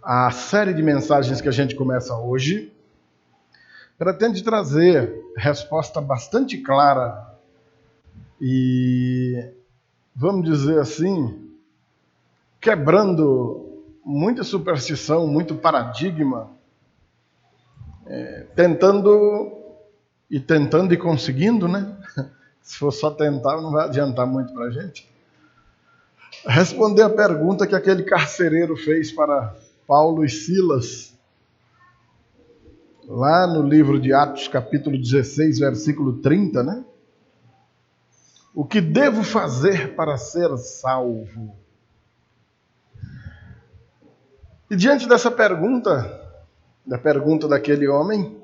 A série de mensagens que a gente começa hoje pretende trazer resposta bastante clara e, vamos dizer assim, quebrando muita superstição, muito paradigma, tentando e conseguindo, né? Se for só tentar, não vai adiantar muito para a gente. Responder a pergunta que aquele carcereiro fez para Paulo e Silas, lá no livro de Atos, capítulo 16, versículo 30, né? O que devo fazer para ser salvo? E diante dessa pergunta, da pergunta daquele homem,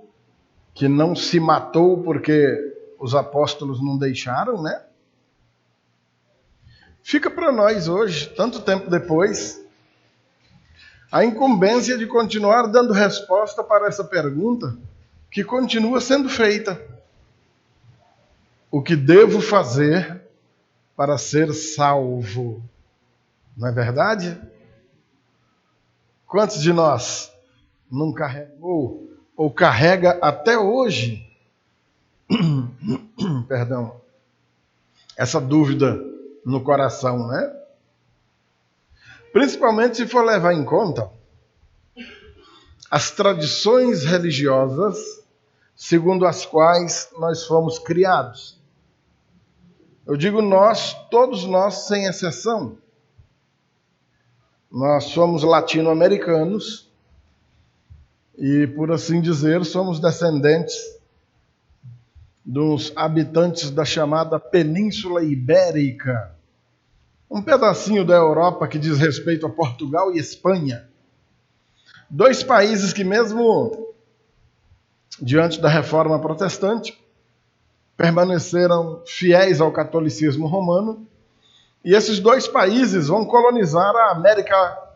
que não se matou porque os apóstolos não deixaram, né? Fica para nós hoje, tanto tempo depois, a incumbência de continuar dando resposta para essa pergunta que continua sendo feita. O que devo fazer para ser salvo? Não é verdade? Quantos de nós não carregou ou carrega até hoje, perdão, essa dúvida no coração, né? Principalmente se for levar em conta as tradições religiosas segundo as quais nós fomos criados. Eu digo nós, todos nós, sem exceção. Nós somos latino-americanos e, por assim dizer, somos descendentes dos habitantes da chamada Península Ibérica, um pedacinho da Europa que diz respeito a Portugal e Espanha. Dois países que, mesmo diante da Reforma Protestante, permaneceram fiéis ao catolicismo romano. E esses dois países vão colonizar a América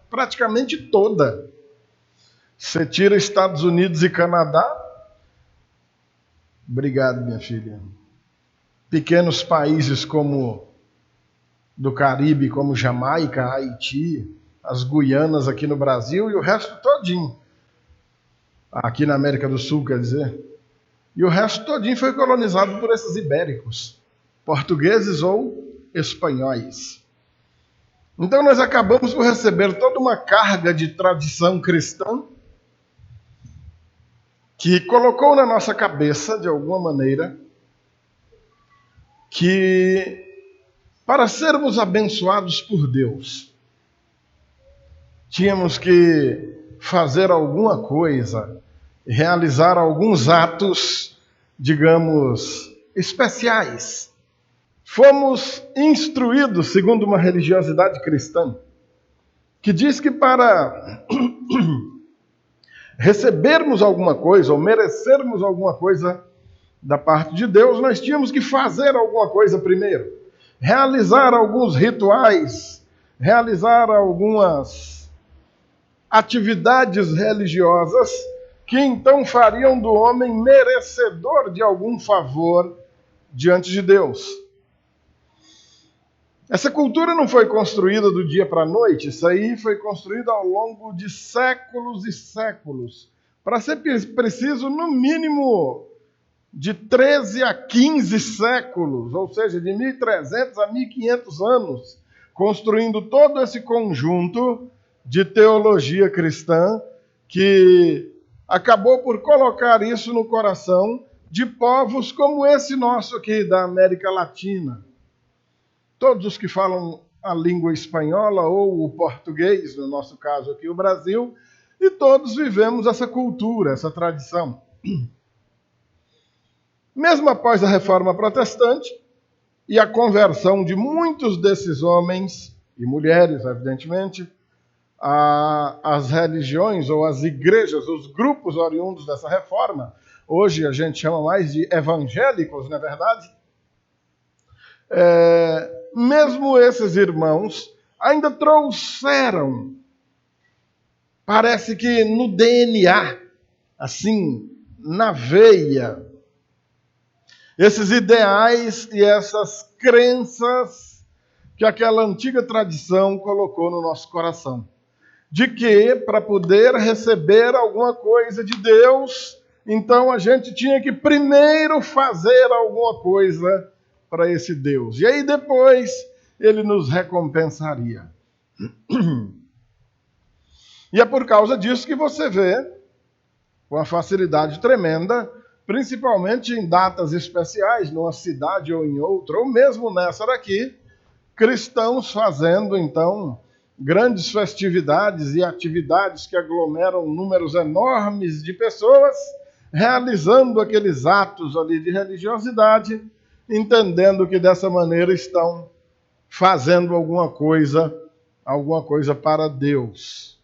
praticamente toda. Você tira Estados Unidos e Canadá. Obrigado, minha filha. Pequenos países como do Caribe, como Jamaica, Haiti, as Guianas aqui no Brasil e o resto todinho. Aqui na América do Sul, quer dizer. E o resto todinho foi colonizado por esses ibéricos, portugueses ou espanhóis. Então nós acabamos por receber toda uma carga de tradição cristã que colocou na nossa cabeça, de alguma maneira, que para sermos abençoados por Deus, tínhamos que fazer alguma coisa, realizar alguns atos, digamos, especiais. Fomos instruídos, segundo uma religiosidade cristã, que diz que para recebermos alguma coisa ou merecermos alguma coisa da parte de Deus, nós tínhamos que fazer alguma coisa primeiro. Realizar alguns rituais, realizar algumas atividades religiosas que então fariam do homem merecedor de algum favor diante de Deus. Essa cultura não foi construída do dia para a noite, isso aí foi construído ao longo de séculos e séculos. Para ser preciso, no mínimo de 13 a 15 séculos, ou seja, de 1.300 a 1.500 anos, construindo todo esse conjunto de teologia cristã que acabou por colocar isso no coração de povos como esse nosso aqui da América Latina. Todos os que falam a língua espanhola ou o português, no nosso caso aqui o Brasil, e todos vivemos essa cultura, essa tradição. Mesmo após a Reforma Protestante e a conversão de muitos desses homens e mulheres, evidentemente, às religiões ou às igrejas, os grupos oriundos dessa reforma, hoje a gente chama mais de evangélicos, não é verdade? Mesmo esses irmãos ainda trouxeram, parece que no DNA, assim, na veia, esses ideais e essas crenças que aquela antiga tradição colocou no nosso coração. de que para poder receber alguma coisa de Deus, então a gente tinha que primeiro fazer alguma coisa para esse Deus. E aí depois ele nos recompensaria. E é por causa disso que você vê, com uma facilidade tremenda, principalmente em datas especiais, numa cidade ou em outra, ou mesmo nessa daqui, cristãos fazendo, então, grandes festividades e atividades que aglomeram números enormes de pessoas, realizando aqueles atos ali de religiosidade, entendendo que dessa maneira estão fazendo alguma coisa para Deus.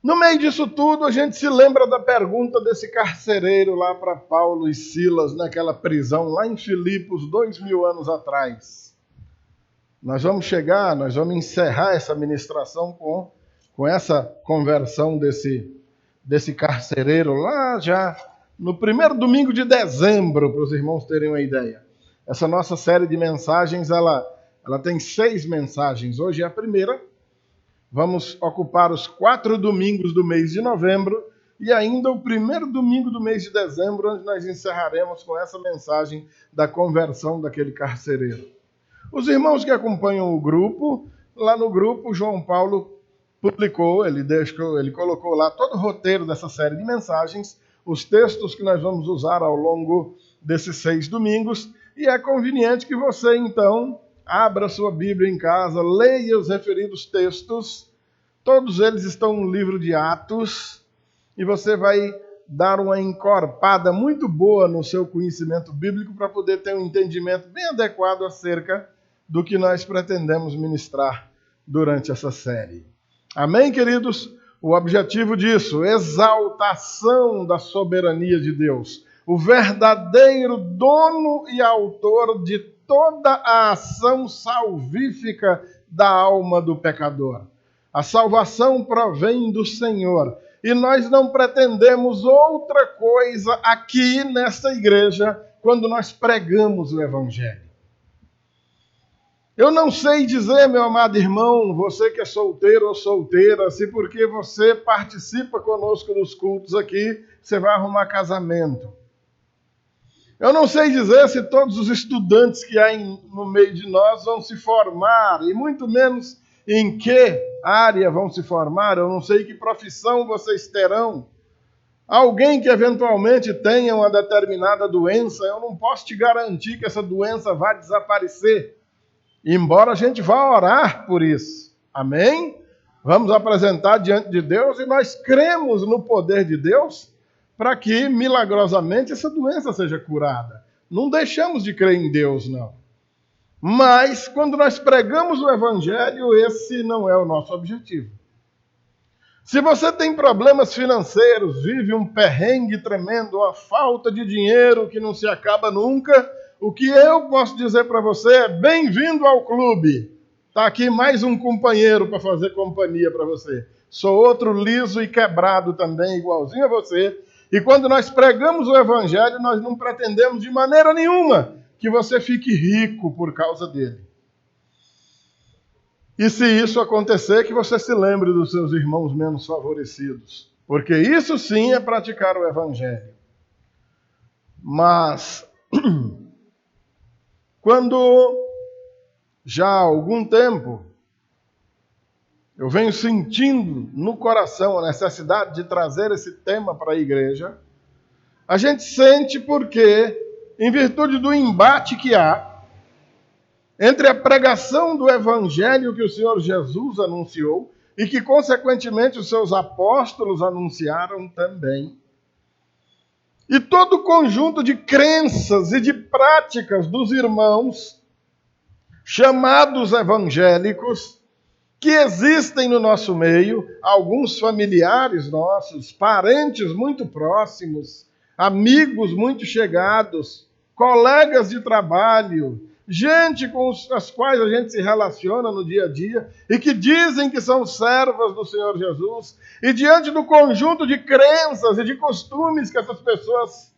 No meio disso tudo, a gente se lembra da pergunta desse carcereiro lá para Paulo e Silas, naquela prisão lá em Filipos, 2000 anos atrás. Nós vamos encerrar essa ministração com essa conversão desse carcereiro lá já no primeiro domingo de dezembro, para os irmãos terem uma ideia. Essa nossa série de mensagens, ela tem 6 mensagens. Hoje é a primeira. Vamos ocupar os 4 domingos do mês de novembro e ainda o primeiro domingo do mês de dezembro, onde nós encerraremos com essa mensagem da conversão daquele carcereiro. Os irmãos que acompanham o grupo, lá no grupo, João Paulo publicou, ele colocou lá todo o roteiro dessa série de mensagens, os textos que nós vamos usar ao longo desses 6 domingos, e é conveniente que você, então, abra sua Bíblia em casa, leia os referidos textos, todos eles estão no livro de Atos, e você vai dar uma encorpada muito boa no seu conhecimento bíblico para poder ter um entendimento bem adequado acerca do que nós pretendemos ministrar durante essa série. Amém, queridos? O objetivo disso, exaltação da soberania de Deus, o verdadeiro dono e autor de toda a ação salvífica da alma do pecador. A salvação provém do Senhor. E nós não pretendemos outra coisa aqui nesta igreja quando nós pregamos o Evangelho. Eu não sei dizer, meu amado irmão, você que é solteiro ou solteira, se porque você participa conosco nos cultos aqui, você vai arrumar casamento. Eu não sei dizer se todos os estudantes que há no meio de nós vão se formar, e muito menos em que área vão se formar. Eu não sei que profissão vocês terão. Alguém que eventualmente tenha uma determinada doença, eu não posso te garantir que essa doença vai desaparecer, embora a gente vá orar por isso. Amém? Vamos apresentar diante de Deus e nós cremos no poder de Deus para que, milagrosamente, essa doença seja curada. Não deixamos de crer em Deus, não. Mas, quando nós pregamos o Evangelho, esse não é o nosso objetivo. Se você tem problemas financeiros, vive um perrengue tremendo, uma falta de dinheiro que não se acaba nunca, o que eu posso dizer para você é bem-vindo ao clube. Está aqui mais um companheiro para fazer companhia para você. Sou outro liso e quebrado também, igualzinho a você. E quando nós pregamos o Evangelho, nós não pretendemos de maneira nenhuma que você fique rico por causa dele. E se isso acontecer, que você se lembre dos seus irmãos menos favorecidos. Porque isso sim é praticar o Evangelho. Mas, quando já há algum tempo eu venho sentindo no coração a necessidade de trazer esse tema para a igreja, a gente sente porque, em virtude do embate que há entre a pregação do Evangelho que o Senhor Jesus anunciou e que, consequentemente, os seus apóstolos anunciaram também, e todo o conjunto de crenças e de práticas dos irmãos chamados evangélicos que existem no nosso meio, alguns familiares nossos, parentes muito próximos, amigos muito chegados, colegas de trabalho, gente com as quais a gente se relaciona no dia a dia e que dizem que são servas do Senhor Jesus, e diante do conjunto de crenças e de costumes que essas pessoas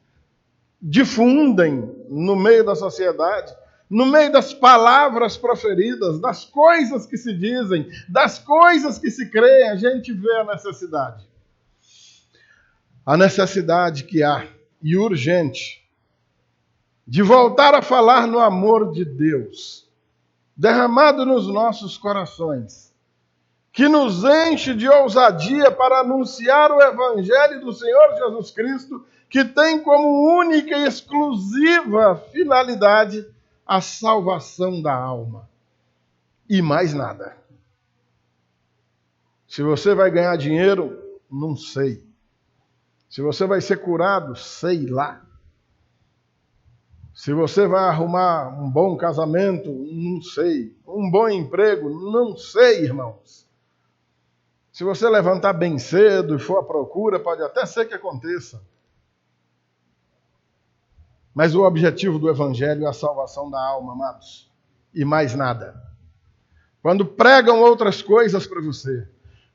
difundem no meio da sociedade, no meio das palavras proferidas, das coisas que se dizem, das coisas que se creem, a gente vê a necessidade. A necessidade que há, e urgente, de voltar a falar no amor de Deus, derramado nos nossos corações, que nos enche de ousadia para anunciar o Evangelho do Senhor Jesus Cristo, que tem como única e exclusiva finalidade a salvação da alma. E mais nada. Se você vai ganhar dinheiro, não sei. Se você vai ser curado, sei lá. Se você vai arrumar um bom casamento, não sei. Um bom emprego, não sei, irmãos. Se você levantar bem cedo e for à procura, pode até ser que aconteça. Mas o objetivo do Evangelho é a salvação da alma, amados. E mais nada. Quando pregam outras coisas para você,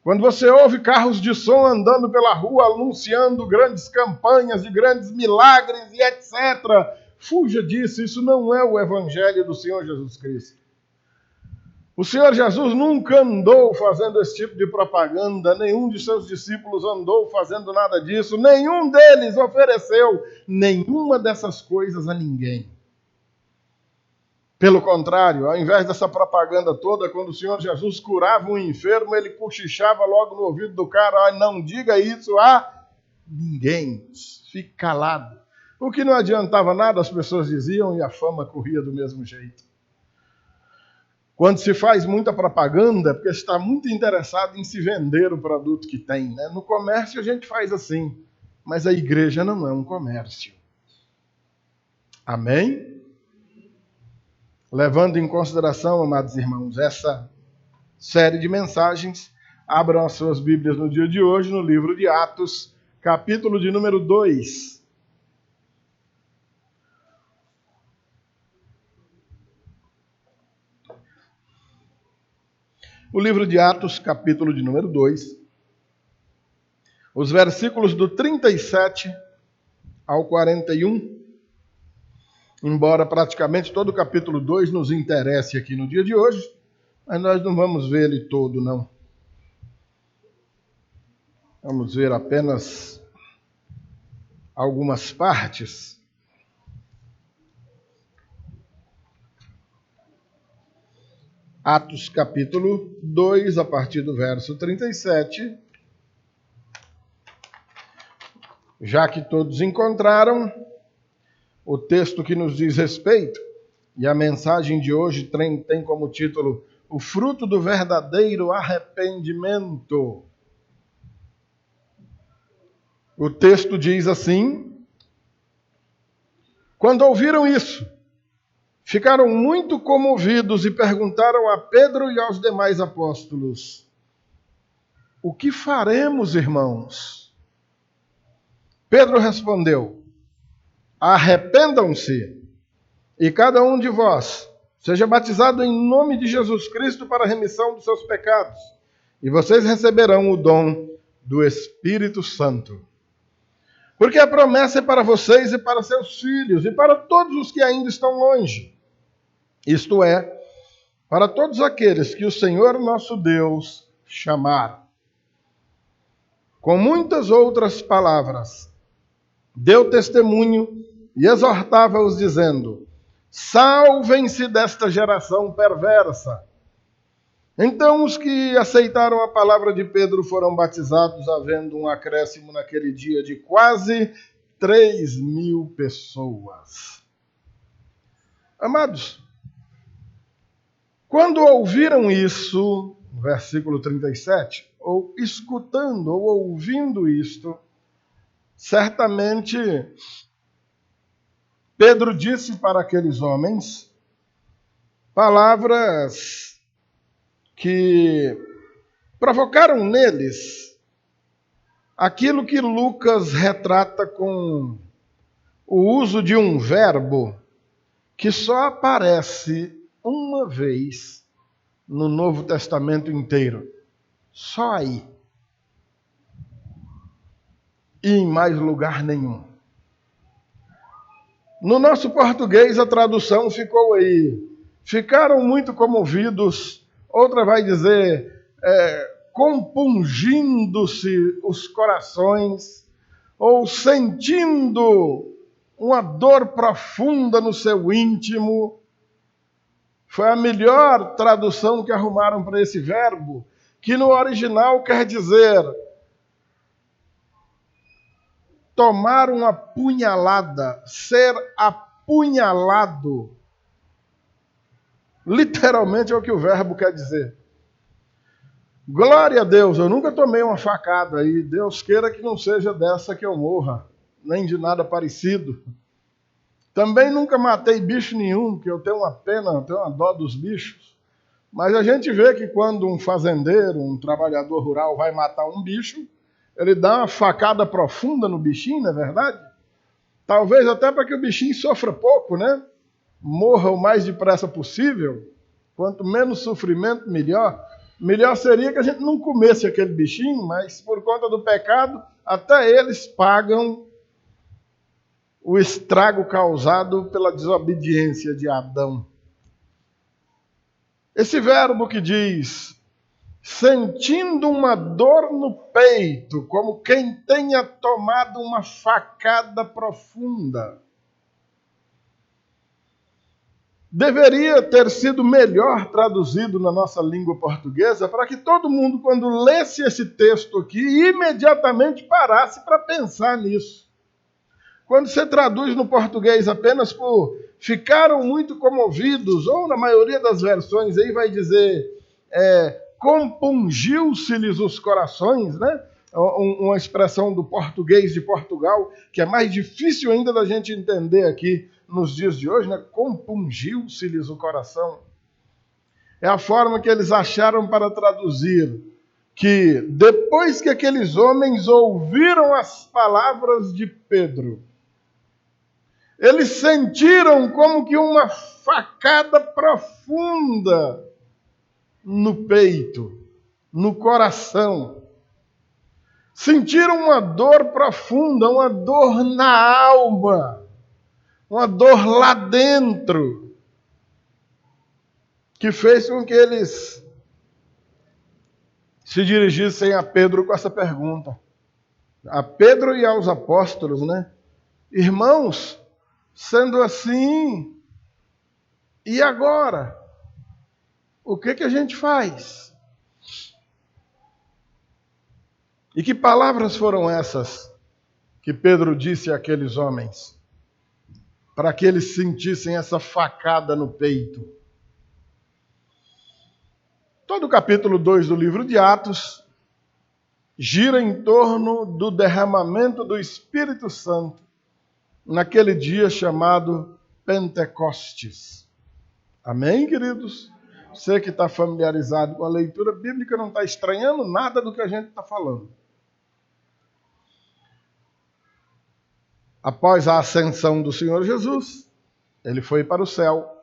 quando você ouve carros de som andando pela rua anunciando grandes campanhas de grandes milagres e etc., fuja disso, isso não é o Evangelho do Senhor Jesus Cristo. O Senhor Jesus nunca andou fazendo esse tipo de propaganda, nenhum de seus discípulos andou fazendo nada disso, nenhum deles ofereceu nenhuma dessas coisas a ninguém. Pelo contrário, ao invés dessa propaganda toda, quando o Senhor Jesus curava um enfermo, ele cochichava logo no ouvido do cara: não diga isso a ninguém, fique calado. O que não adiantava nada, as pessoas diziam, e a fama corria do mesmo jeito. Quando se faz muita propaganda, é porque está muito interessado em se vender o produto que tem, né? No comércio a gente faz assim, mas a igreja não é um comércio. Amém? Levando em consideração, amados irmãos, essa série de mensagens, abram as suas Bíblias no dia de hoje, no livro de Atos, capítulo de número 2. O livro de Atos, capítulo de número 2, os versículos do 37 ao 41, embora praticamente todo o capítulo 2 nos interesse aqui no dia de hoje, mas nós não vamos ver ele todo, não. Vamos ver apenas algumas partes. Atos capítulo 2, a partir do verso 37. Já que todos encontraram, o texto que nos diz respeito, e a mensagem de hoje tem como título O fruto do verdadeiro arrependimento. O texto diz assim: quando ouviram isso, ficaram muito comovidos e perguntaram a Pedro e aos demais apóstolos: o que faremos, irmãos? Pedro respondeu: arrependam-se e cada um de vós seja batizado em nome de Jesus Cristo para a remissão dos seus pecados, e vocês receberão o dom do Espírito Santo. Porque a promessa é para vocês e para seus filhos e para todos os que ainda estão longe. Isto é, para todos aqueles que o Senhor nosso Deus chamar. Com muitas outras palavras, deu testemunho e exortava-os dizendo: salvem-se desta geração perversa. Então os que aceitaram a palavra de Pedro foram batizados, havendo um acréscimo naquele dia de quase 3.000 pessoas. Amados, quando ouviram isso, versículo 37, ou escutando ou ouvindo isto, certamente Pedro disse para aqueles homens palavras que provocaram neles aquilo que Lucas retrata com o uso de um verbo que só aparece uma vez no Novo Testamento inteiro. Só aí. E em mais lugar nenhum. No nosso português, a tradução ficou aí. Ficaram muito comovidos. Outra vai dizer, compungindo-se os corações, ou sentindo uma dor profunda no seu íntimo. Foi a melhor tradução que arrumaram para esse verbo, que no original quer dizer tomar uma punhalada, ser apunhalado. Literalmente é o que o verbo quer dizer. Glória a Deus, eu nunca tomei uma facada e Deus queira que não seja dessa que eu morra, nem de nada parecido. Também nunca matei bicho nenhum, porque eu tenho uma pena, eu tenho uma dó dos bichos. Mas a gente vê que quando um fazendeiro, um trabalhador rural vai matar um bicho, ele dá uma facada profunda no bichinho, não é verdade? Talvez até para que o bichinho sofra pouco, né? Morra o mais depressa possível. Quanto menos sofrimento, melhor. Melhor seria que a gente não comesse aquele bichinho, mas por conta do pecado, até eles pagam o estrago causado pela desobediência de Adão. Esse verbo que diz, sentindo uma dor no peito, como quem tenha tomado uma facada profunda, deveria ter sido melhor traduzido na nossa língua portuguesa para que todo mundo, quando lesse esse texto aqui, imediatamente parasse para pensar nisso. Quando você traduz no português apenas por ficaram muito comovidos, ou na maioria das versões aí vai dizer compungiu-se-lhes os corações, né? Uma expressão do português de Portugal, que é mais difícil ainda da gente entender aqui nos dias de hoje, né? Compungiu-se-lhes o coração. É a forma que eles acharam para traduzir que depois que aqueles homens ouviram as palavras de Pedro, eles sentiram como que uma facada profunda no peito, no coração. Sentiram uma dor profunda, uma dor na alma, uma dor lá dentro, que fez com que eles se dirigissem a Pedro com essa pergunta. A Pedro e aos apóstolos, né? Irmãos, sendo assim, e agora? O que a gente faz? E que palavras foram essas que Pedro disse àqueles homens, para que eles sentissem essa facada no peito? Todo o capítulo 2 do livro de Atos gira em torno do derramamento do Espírito Santo naquele dia chamado Pentecostes. Amém, queridos? Você que está familiarizado com a leitura bíblica não está estranhando nada do que a gente está falando. Após a ascensão do Senhor Jesus, ele foi para o céu.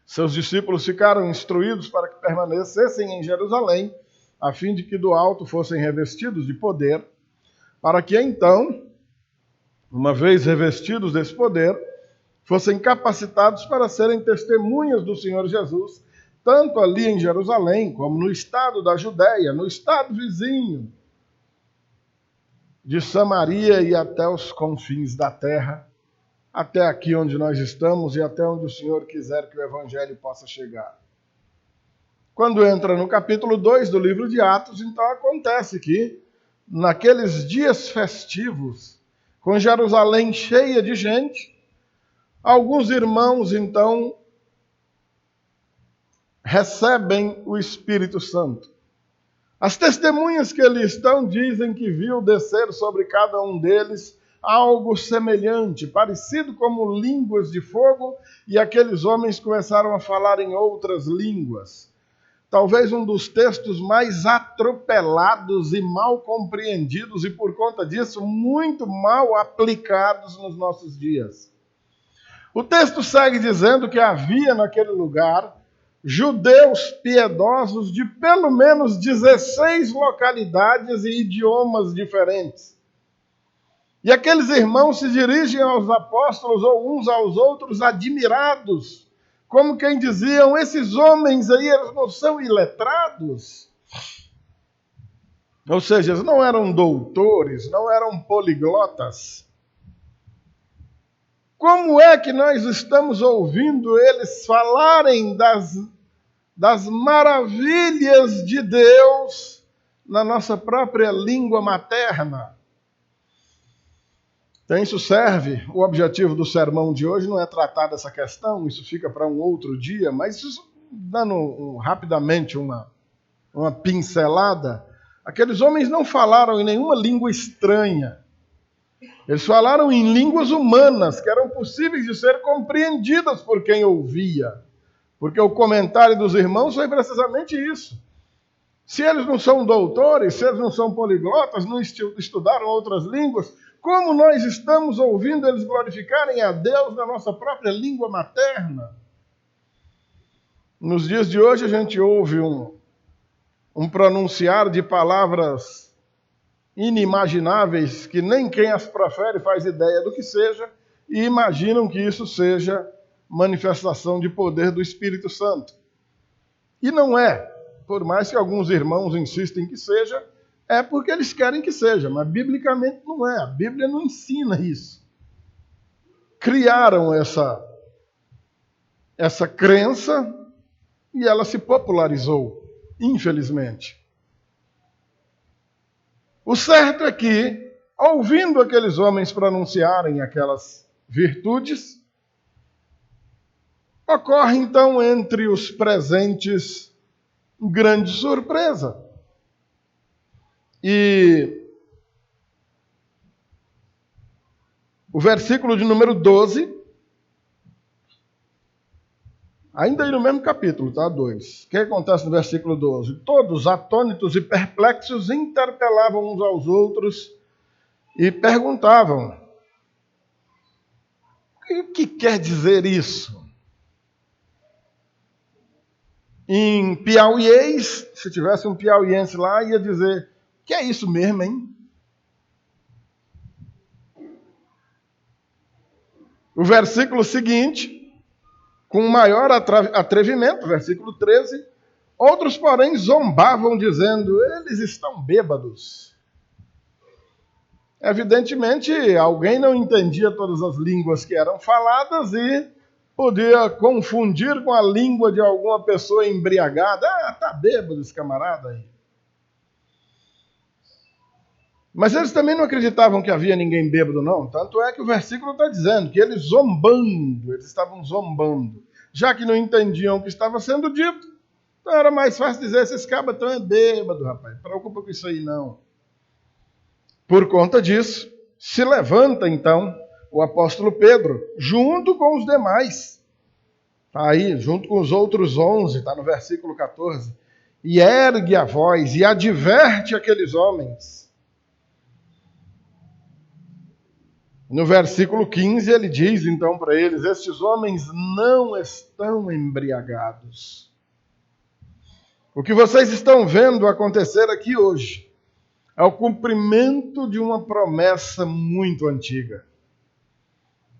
Seus discípulos ficaram instruídos para que permanecessem em Jerusalém, a fim de que do alto fossem revestidos de poder, para que então, uma vez revestidos desse poder, fossem capacitados para serem testemunhas do Senhor Jesus, tanto ali em Jerusalém, como no estado da Judéia, no estado vizinho de Samaria e até os confins da terra, até aqui onde nós estamos e até onde o Senhor quiser que o Evangelho possa chegar. Quando entra no capítulo 2 do livro de Atos, então acontece que, naqueles dias festivos, com Jerusalém cheia de gente, alguns irmãos, então, recebem o Espírito Santo. As testemunhas que ali estão dizem que viu descer sobre cada um deles algo semelhante, parecido como línguas de fogo, e aqueles homens começaram a falar em outras línguas. Talvez um dos textos mais atropelados e mal compreendidos, e por conta disso muito mal aplicados nos nossos dias. O texto segue dizendo que havia naquele lugar judeus piedosos de pelo menos 16 localidades e idiomas diferentes. E aqueles irmãos se dirigem aos apóstolos ou uns aos outros admirados, como quem diziam, esses homens aí, eles não são iletrados? Ou seja, eles não eram doutores, não eram poliglotas. Como é que nós estamos ouvindo eles falarem das maravilhas de Deus na nossa própria língua materna? Então, isso serve, o objetivo do sermão de hoje não é tratar dessa questão, isso fica para um outro dia, mas isso, dando rapidamente uma pincelada, aqueles homens não falaram em nenhuma língua estranha. Eles falaram em línguas humanas, que eram possíveis de ser compreendidas por quem ouvia. Porque o comentário dos irmãos foi precisamente isso. Se eles não são doutores, se eles não são poliglotas, não estudaram outras línguas, como nós estamos ouvindo eles glorificarem a Deus na nossa própria língua materna? Nos dias de hoje a gente ouve um pronunciar de palavras inimagináveis que nem quem as profere faz ideia do que seja e imaginam que isso seja manifestação de poder do Espírito Santo. E não é, por mais que alguns irmãos insistem que seja, é porque eles querem que seja, mas biblicamente não é. A Bíblia não ensina isso. Criaram essa crença e ela se popularizou, infelizmente. O certo é que, ouvindo aqueles homens pronunciarem aquelas virtudes, ocorre então entre os presentes grande surpresa. E o versículo de número 12, ainda aí no mesmo capítulo, tá? 2. O que acontece no versículo 12? Todos, atônitos e perplexos, interpelavam uns aos outros e perguntavam: o que quer dizer isso? Em piauiês, se tivesse um piauiense lá, ia dizer: que é isso mesmo, hein? O versículo seguinte, com maior atrevimento, versículo 13, outros, porém, zombavam, dizendo: eles estão bêbados. Evidentemente, alguém não entendia todas as línguas que eram faladas e podia confundir com a língua de alguma pessoa embriagada. Ah, tá bêbado esse camarada aí. Mas eles também não acreditavam que havia ninguém bêbado, não. Tanto é que o versículo está dizendo que eles estavam zombando. Já que não entendiam o que estava sendo dito, então era mais fácil dizer: esses cabas estão bêbados, rapaz. Não preocupa com isso aí, não. Por conta disso, se levanta, então, o apóstolo Pedro, junto com os demais. Está aí, junto com os outros 11, está no versículo 14. E ergue a voz e adverte aqueles homens. No versículo 15, ele diz, então, para eles: estes homens não estão embriagados. O que vocês estão vendo acontecer aqui hoje é o cumprimento de uma promessa muito antiga.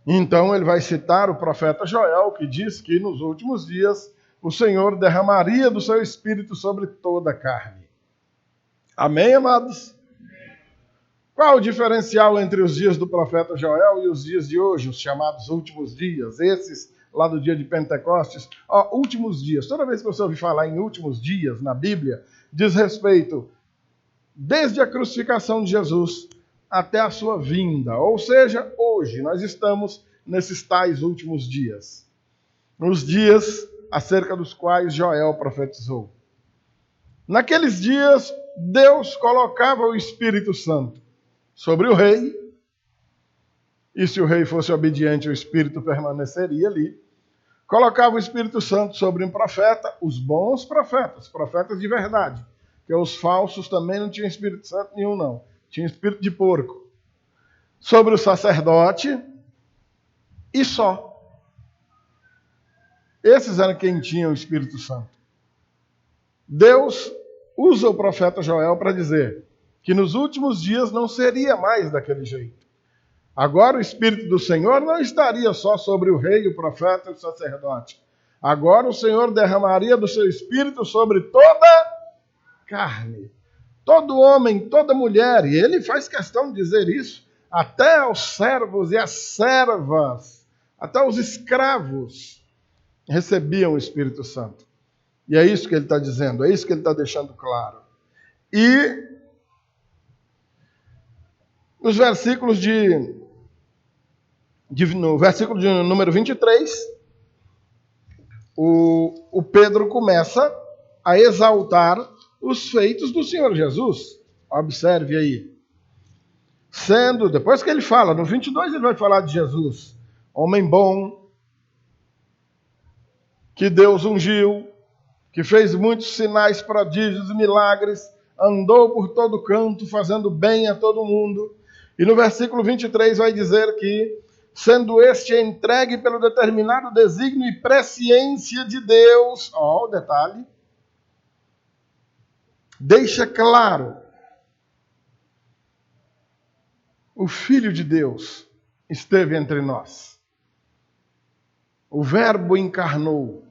Então, ele vai citar o profeta Joel, que diz que nos últimos dias o Senhor derramaria do seu Espírito sobre toda a carne. Amém, amados? Qual o diferencial entre os dias do profeta Joel e os dias de hoje, os chamados últimos dias, esses lá do dia de Pentecostes? Últimos dias. Toda vez que você ouvir falar em últimos dias na Bíblia, diz respeito desde a crucificação de Jesus até a sua vinda. Ou seja, hoje nós estamos nesses tais últimos dias. Nos dias acerca dos quais Joel profetizou. Naqueles dias, Deus colocava o Espírito Santo sobre o rei, e se o rei fosse obediente, o Espírito permaneceria ali. Colocava o Espírito Santo sobre um profeta, os bons profetas, profetas de verdade, porque os falsos também não tinham Espírito Santo nenhum, não. Tinha espírito de porco. Sobre o sacerdote, e só. Esses eram quem tinham o Espírito Santo. Deus usa o profeta Joel para dizer que nos últimos dias não seria mais daquele jeito. Agora o Espírito do Senhor não estaria só sobre o rei, o profeta e o sacerdote. Agora o Senhor derramaria do seu Espírito sobre toda carne. Todo homem, toda mulher, e ele faz questão de dizer isso, até os servos e as servas, até os escravos recebiam o Espírito Santo. E é isso que ele está dizendo, é isso que ele está deixando claro. E nos versículos no versículo de número 23, o Pedro começa a exaltar os feitos do Senhor Jesus. Observe aí. Depois que ele fala, no 22 ele vai falar de Jesus, homem bom, que Deus ungiu, que fez muitos sinais, prodígios e milagres, andou por todo canto, fazendo bem a todo mundo. E no versículo 23 vai dizer que, sendo este entregue pelo determinado desígnio e presciência de Deus, ó, o detalhe, deixa claro, o Filho de Deus esteve entre nós. O Verbo encarnou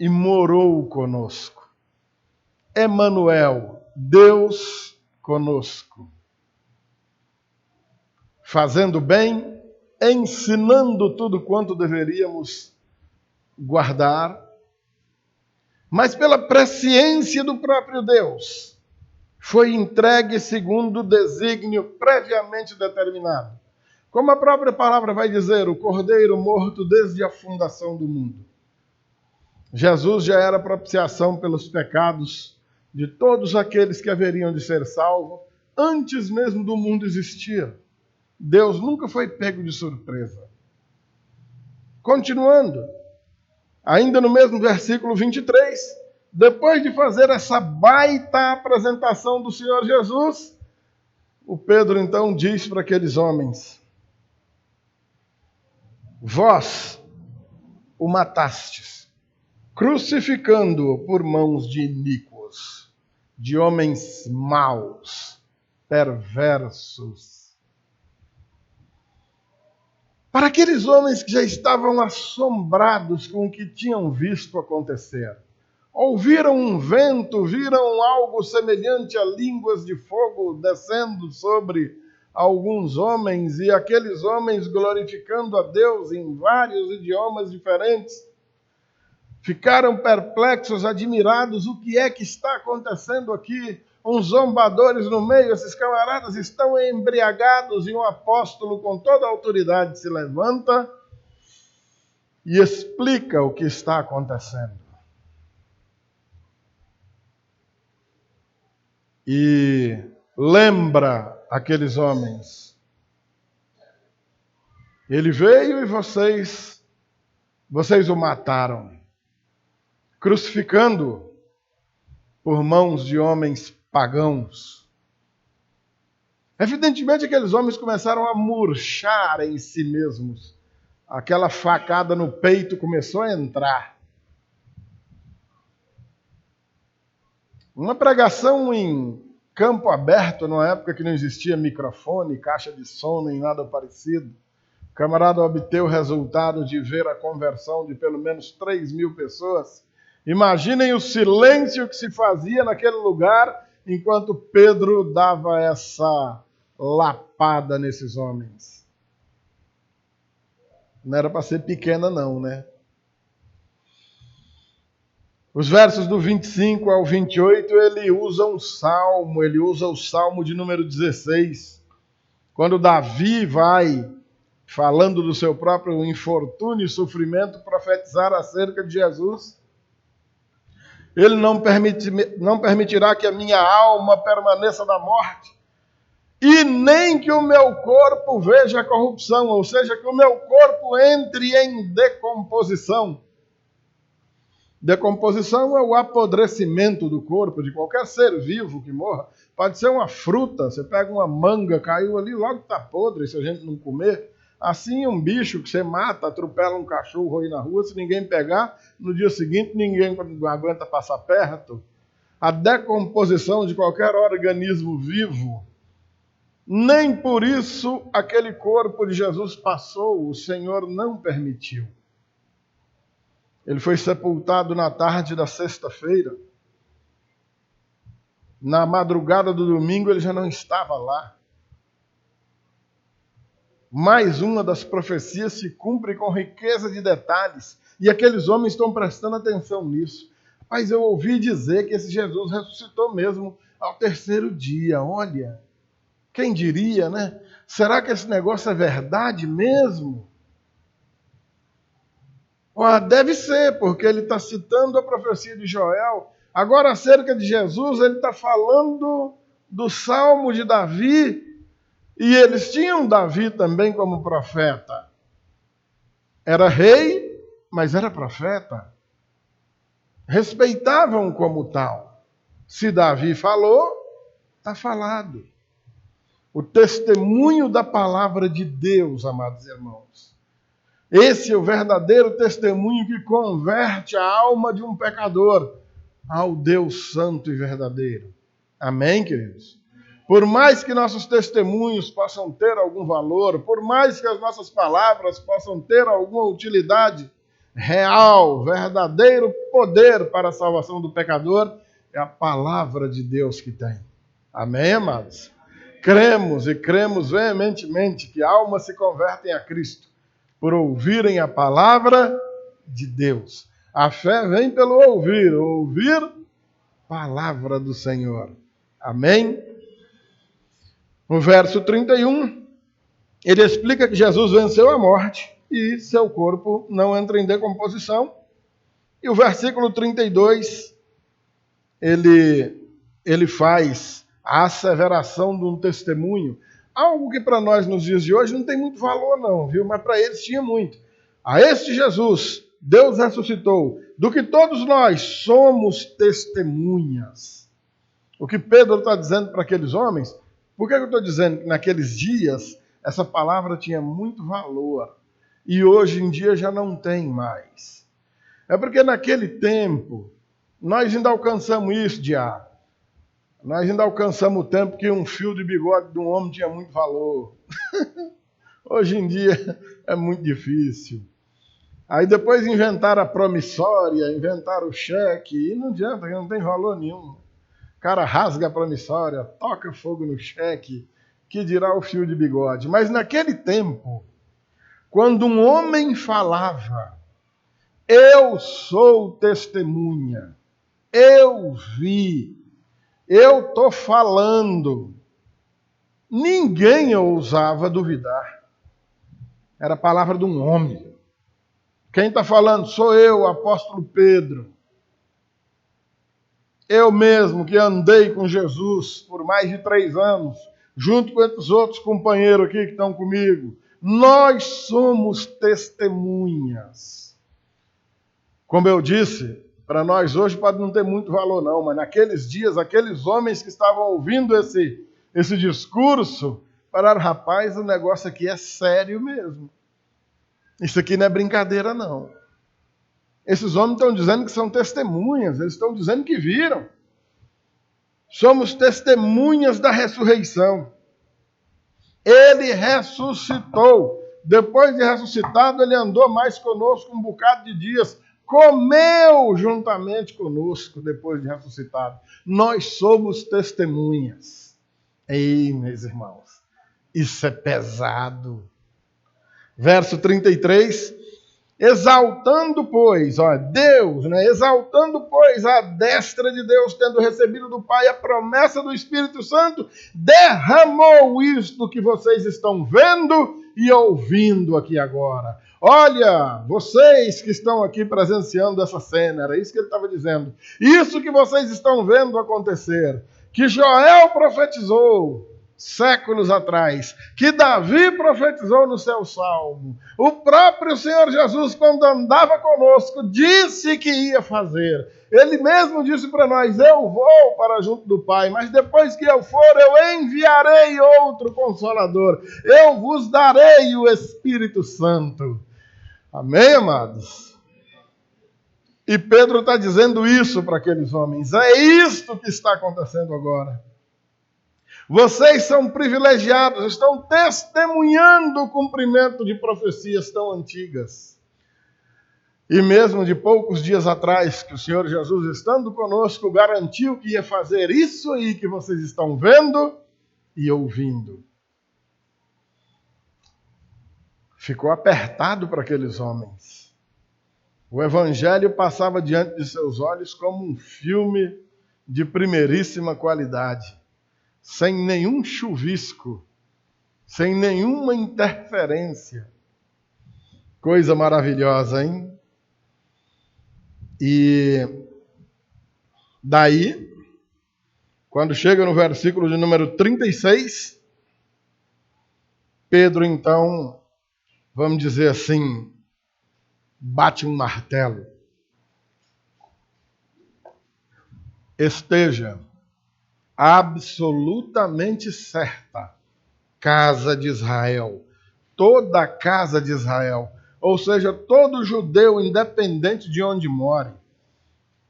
e morou conosco. Emanuel, Deus conosco. Fazendo bem, ensinando tudo quanto deveríamos guardar, mas pela presciência do próprio Deus, foi entregue segundo o desígnio previamente determinado. Como a própria palavra vai dizer, o Cordeiro morto desde a fundação do mundo. Jesus já era propiciação pelos pecados de todos aqueles que haveriam de ser salvos, antes mesmo do mundo existir. Deus nunca foi pego de surpresa. Continuando, ainda no mesmo versículo 23, depois de fazer essa baita apresentação do Senhor Jesus, o Pedro então diz para aqueles homens: vós o matastes, crucificando-o por mãos de iníquos, de homens maus, perversos. Para aqueles homens que já estavam assombrados com o que tinham visto acontecer, ouviram um vento, viram algo semelhante a línguas de fogo descendo sobre alguns homens, e aqueles homens glorificando a Deus em vários idiomas diferentes, ficaram perplexos, admirados, o que é que está acontecendo aqui? Uns zombadores no meio, esses camaradas estão embriagados, e um apóstolo com toda a autoridade se levanta e explica o que está acontecendo. E lembra aqueles homens: ele veio e vocês o mataram, crucificando-o por mãos de homens pagãos. Evidentemente, aqueles homens começaram a murchar em si mesmos. Aquela facada no peito começou a entrar. Uma pregação em campo aberto, numa época que não existia microfone, caixa de som, nem nada parecido. O camarada obteve o resultado de ver a conversão de pelo menos 3.000 pessoas. Imaginem o silêncio que se fazia naquele lugar enquanto Pedro dava essa lapada nesses homens. Não era para ser pequena não, né? Os versos do 25 ao 28, ele usa o salmo de número 16. Quando Davi vai, falando do seu próprio infortúnio e sofrimento, profetizar acerca de Jesus, ele não permitirá que a minha alma permaneça na morte, e nem que o meu corpo veja a corrupção, ou seja, que o meu corpo entre em decomposição. Decomposição é o apodrecimento do corpo de qualquer ser vivo que morra. Pode ser uma fruta, você pega uma manga, caiu ali, logo está podre se a gente não comer. Assim, um bicho que você mata, atropela um cachorro aí na rua, se ninguém pegar, no dia seguinte ninguém aguenta passar perto. A decomposição de qualquer organismo vivo Nem por isso aquele corpo de Jesus passou, o Senhor não permitiu. Ele foi sepultado na tarde da sexta-feira. Na madrugada do domingo ele já não estava lá. Mais uma das profecias se cumpre com riqueza de detalhes. E aqueles homens estão prestando atenção nisso. Mas eu ouvi dizer que esse Jesus ressuscitou mesmo ao terceiro dia. Olha, quem diria, né? Será que esse negócio é verdade mesmo? Deve ser, porque ele está citando a profecia de Joel. Agora, acerca de Jesus, ele está falando do Salmo de Davi. E eles tinham Davi também como profeta. Era rei, mas era profeta. Respeitavam como tal. Se Davi falou, está falado. O testemunho da palavra de Deus, amados irmãos. Esse é o verdadeiro testemunho que converte a alma de um pecador ao Deus santo e verdadeiro. Amém, queridos? Por mais que nossos testemunhos possam ter algum valor, por mais que as nossas palavras possam ter alguma utilidade real, verdadeiro poder para a salvação do pecador, é a palavra de Deus que tem. Amém, amados? Cremos e cremos veementemente que almas se convertem a Cristo por ouvirem a palavra de Deus. A fé vem pelo ouvir, ouvir palavra do Senhor. Amém? No verso 31, ele explica que Jesus venceu a morte e seu corpo não entra em decomposição. E o versículo 32, ele faz a asseveração de um testemunho, algo que para nós nos dias de hoje não tem muito valor não, viu? Mas para eles tinha muito. A este Jesus, Deus ressuscitou, do que todos nós somos testemunhas. O que Pedro está dizendo para aqueles homens, por que eu estou dizendo que naqueles dias essa palavra tinha muito valor e hoje em dia já não tem mais? É porque naquele tempo nós ainda alcançamos isso, diabo. Nós ainda alcançamos o tempo que um fio de bigode de um homem tinha muito valor. Hoje em dia é muito difícil. Aí depois inventaram a promissória, inventaram o cheque, e não adianta, não tem valor nenhum. O cara rasga a promissória, toca fogo no cheque, que dirá o fio de bigode. Mas naquele tempo, quando um homem falava, eu sou testemunha, eu vi, eu estou falando, ninguém ousava duvidar. Era a palavra de um homem. Quem está falando? Sou eu, o apóstolo Pedro. Eu mesmo que andei com Jesus por mais de 3 anos, junto com esses outros companheiros aqui que estão comigo. Nós somos testemunhas. Como eu disse, para nós hoje pode não ter muito valor não, mas naqueles dias, aqueles homens que estavam ouvindo esse discurso, falaram, rapaz, o negócio aqui é sério mesmo. Isso aqui não é brincadeira não. Esses homens estão dizendo que são testemunhas, eles estão dizendo que viram. Somos testemunhas da ressurreição. Ele ressuscitou. Depois de ressuscitado, ele andou mais conosco um bocado de dias. Comeu juntamente conosco depois de ressuscitado. Nós somos testemunhas. Ei, meus irmãos, isso é pesado. Verso 33, exaltando, pois, Deus, exaltando, pois, a destra de Deus, tendo recebido do Pai a promessa do Espírito Santo, derramou isto que vocês estão vendo e ouvindo aqui agora. Olha, vocês que estão aqui presenciando essa cena, era isso que ele estava dizendo. Isso que vocês estão vendo acontecer, que Joel profetizou séculos atrás, que Davi profetizou no seu salmo, o próprio Senhor Jesus, quando andava conosco, disse que ia fazer. Ele mesmo disse para nós, eu vou para junto do Pai, mas depois que eu for, eu enviarei outro Consolador, eu vos darei o Espírito Santo. Amém, amados? E Pedro está dizendo isso para aqueles homens, é isto que está acontecendo agora. Vocês são privilegiados, estão testemunhando o cumprimento de profecias tão antigas. E mesmo de poucos dias atrás, que o Senhor Jesus, estando conosco, garantiu que ia fazer isso aí que vocês estão vendo e ouvindo. Ficou apertado para aqueles homens. O Evangelho passava diante de seus olhos como um filme de primeiríssima qualidade, sem nenhum chuvisco, sem nenhuma interferência. Coisa maravilhosa, hein? E daí, quando chega no versículo de número 36, Pedro, então, vamos dizer assim, bate um martelo. Esteja absolutamente certa, casa de Israel, toda a casa de Israel, ou seja, todo judeu, independente de onde more.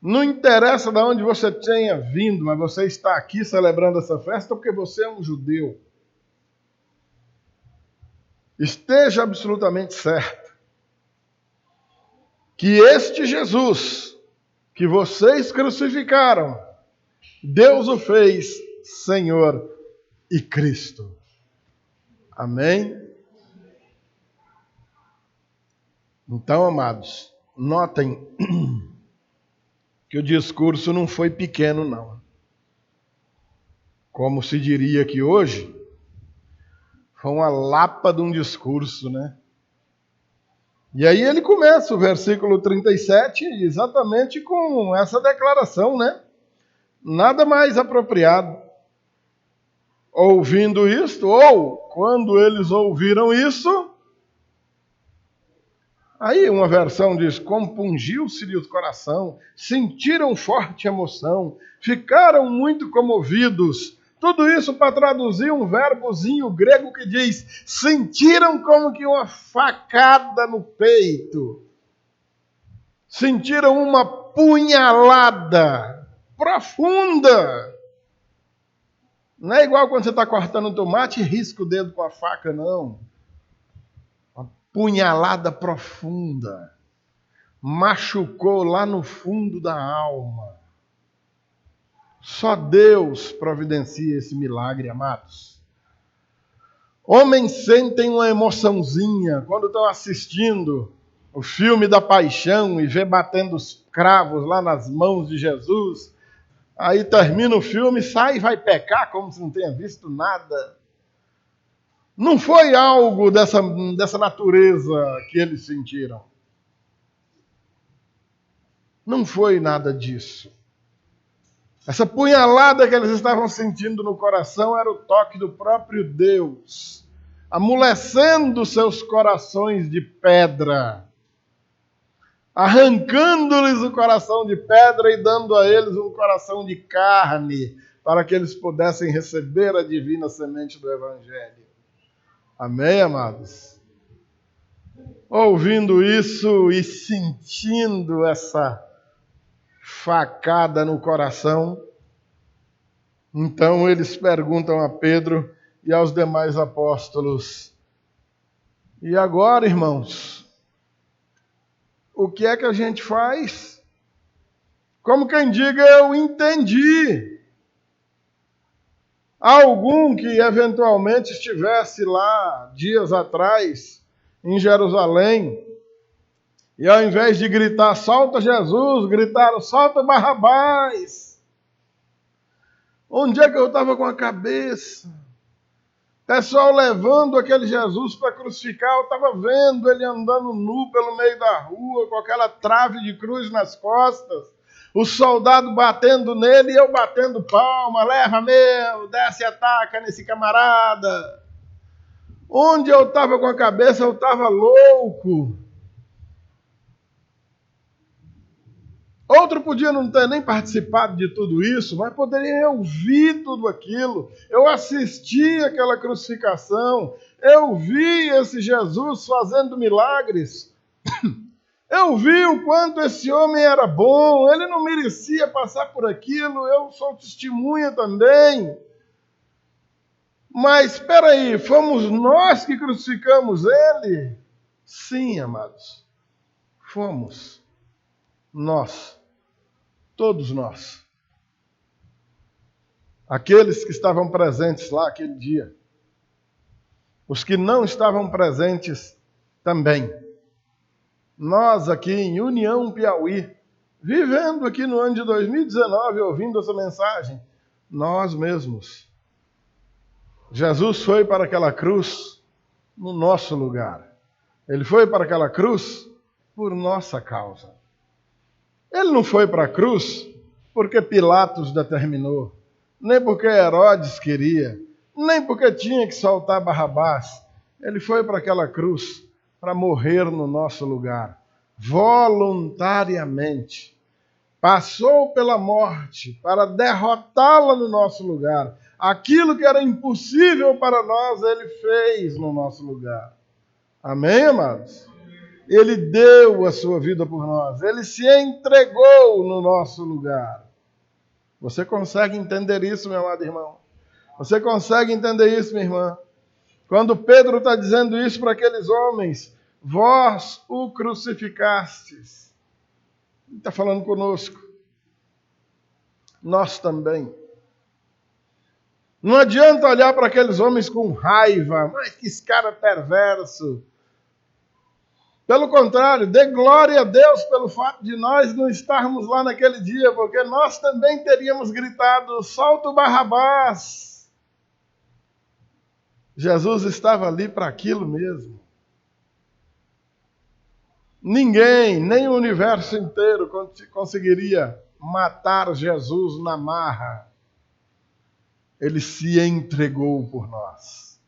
Não interessa de onde você tenha vindo, mas você está aqui celebrando essa festa porque você é um judeu. Esteja absolutamente certo que este Jesus que vocês crucificaram, Deus o fez Senhor e Cristo. Amém? Então, amados, notem que o discurso não foi pequeno, não. Como se diria aqui hoje, foi uma lapa de um discurso, né? E aí ele começa o versículo 37 exatamente com essa declaração, né? Nada mais apropriado. Ouvindo isto, ou quando eles ouviram isso, aí uma versão diz, compungiu-se-lhe o coração, sentiram forte emoção, ficaram muito comovidos. Tudo isso para traduzir um verbozinho grego que diz, sentiram como que uma facada no peito. Sentiram uma punhalada profunda. Não é igual quando você está cortando tomate e risca o dedo com a faca, não. Uma punhalada profunda. Machucou lá no fundo da alma. Só Deus providencia esse milagre, amados. Homens sentem uma emoçãozinha quando estão assistindo o filme da paixão e vê batendo os cravos lá nas mãos de Jesus. Aí termina o filme, sai e vai pecar como se não tenha visto nada. Não foi algo dessa natureza que eles sentiram. Não foi nada disso. Essa punhalada que eles estavam sentindo no coração era o toque do próprio Deus, amolecendo seus corações de pedra, arrancando-lhes o coração de pedra e dando a eles um coração de carne, para que eles pudessem receber a divina semente do Evangelho. Amém, amados? Ouvindo isso e sentindo essa facada no coração, então eles perguntam a Pedro e aos demais apóstolos, e agora, irmãos, o que é que a gente faz? Como quem diga, eu entendi. Algum que eventualmente estivesse lá dias atrás, em Jerusalém, e ao invés de gritar, solta Jesus, gritaram, solta Barrabás. Onde é que eu estava com a cabeça? Pessoal levando aquele Jesus para crucificar, eu estava vendo ele andando nu pelo meio da rua, com aquela trave de cruz nas costas, o soldado batendo nele e eu batendo palma, leva meu, desce e ataca nesse camarada. Onde eu estava com a cabeça, eu estava louco. Outro podia não ter nem participado de tudo isso, mas poderia ouvir tudo aquilo. Eu assisti aquela crucificação, eu vi esse Jesus fazendo milagres. Eu vi o quanto esse homem era bom, ele não merecia passar por aquilo, eu sou testemunha também. Mas espera aí, fomos nós que crucificamos ele? Sim, amados. Fomos. Nós. Todos nós. Aqueles que estavam presentes lá aquele dia. Os que não estavam presentes também. Nós aqui em União Piauí, vivendo aqui no ano de 2019, ouvindo essa mensagem, nós mesmos. Jesus foi para aquela cruz no nosso lugar. Ele foi para aquela cruz por nossa causa. Ele não foi para a cruz porque Pilatos determinou, nem porque Herodes queria, nem porque tinha que soltar Barrabás. Ele foi para aquela cruz para morrer no nosso lugar, voluntariamente. Passou pela morte para derrotá-la no nosso lugar. Aquilo que era impossível para nós, ele fez no nosso lugar. Amém, amados? Ele deu a sua vida por nós. Ele se entregou no nosso lugar. Você consegue entender isso, meu amado irmão? Você consegue entender isso, minha irmã? Quando Pedro está dizendo isso para aqueles homens, vós o crucificastes. Ele está falando conosco. Nós também. Não adianta olhar para aqueles homens com raiva. Mas que esse cara perverso. Pelo contrário, dê glória a Deus pelo fato de nós não estarmos lá naquele dia, porque nós também teríamos gritado, solta o Barrabás. Jesus estava ali para aquilo mesmo. Ninguém, nem o universo inteiro conseguiria matar Jesus na marra. Ele se entregou por nós.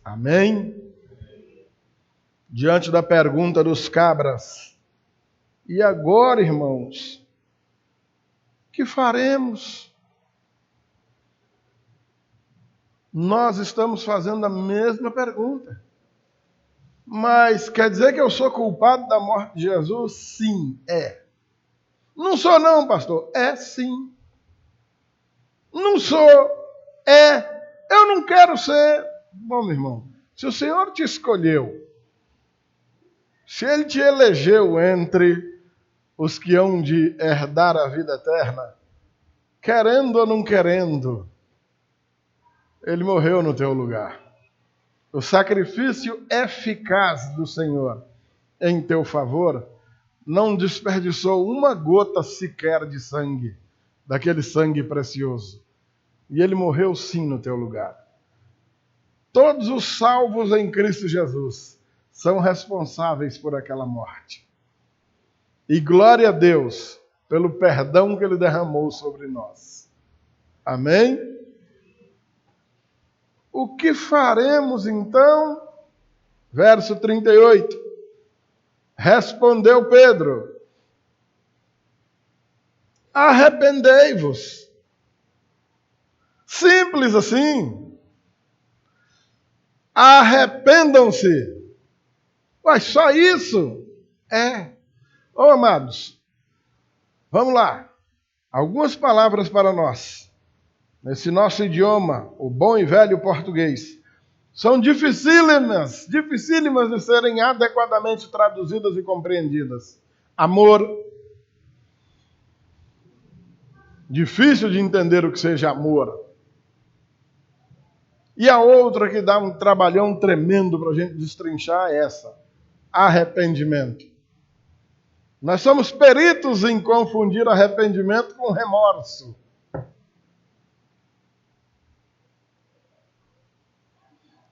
Amém? Diante da pergunta dos cabras, e agora, irmãos, que faremos? Nós estamos fazendo a mesma pergunta. Mas quer dizer que eu sou culpado da morte de Jesus? Sim, é. Não sou não, pastor. É sim. Não sou. É. Eu não quero ser. Bom, meu irmão, se o Senhor te escolheu, se Ele te elegeu entre os que hão de herdar a vida eterna, querendo ou não querendo, Ele morreu no teu lugar. O sacrifício eficaz do Senhor em teu favor não desperdiçou uma gota sequer de sangue, daquele sangue precioso. E Ele morreu sim no teu lugar. Todos os salvos em Cristo Jesus são responsáveis por aquela morte. E glória a Deus pelo perdão que Ele derramou sobre nós. Amém? O que faremos então? Verso 38. Respondeu Pedro: arrependei-vos. Simples assim. Arrependam-se. Mas só isso? É. Ô, amados, vamos lá. Algumas palavras para nós. Nesse nosso idioma, o bom e velho português. São dificílimas de serem adequadamente traduzidas e compreendidas. Amor. Difícil de entender o que seja amor. E a outra que dá um trabalhão tremendo para a gente destrinchar é essa. Arrependimento. Nós somos peritos em confundir arrependimento com remorso.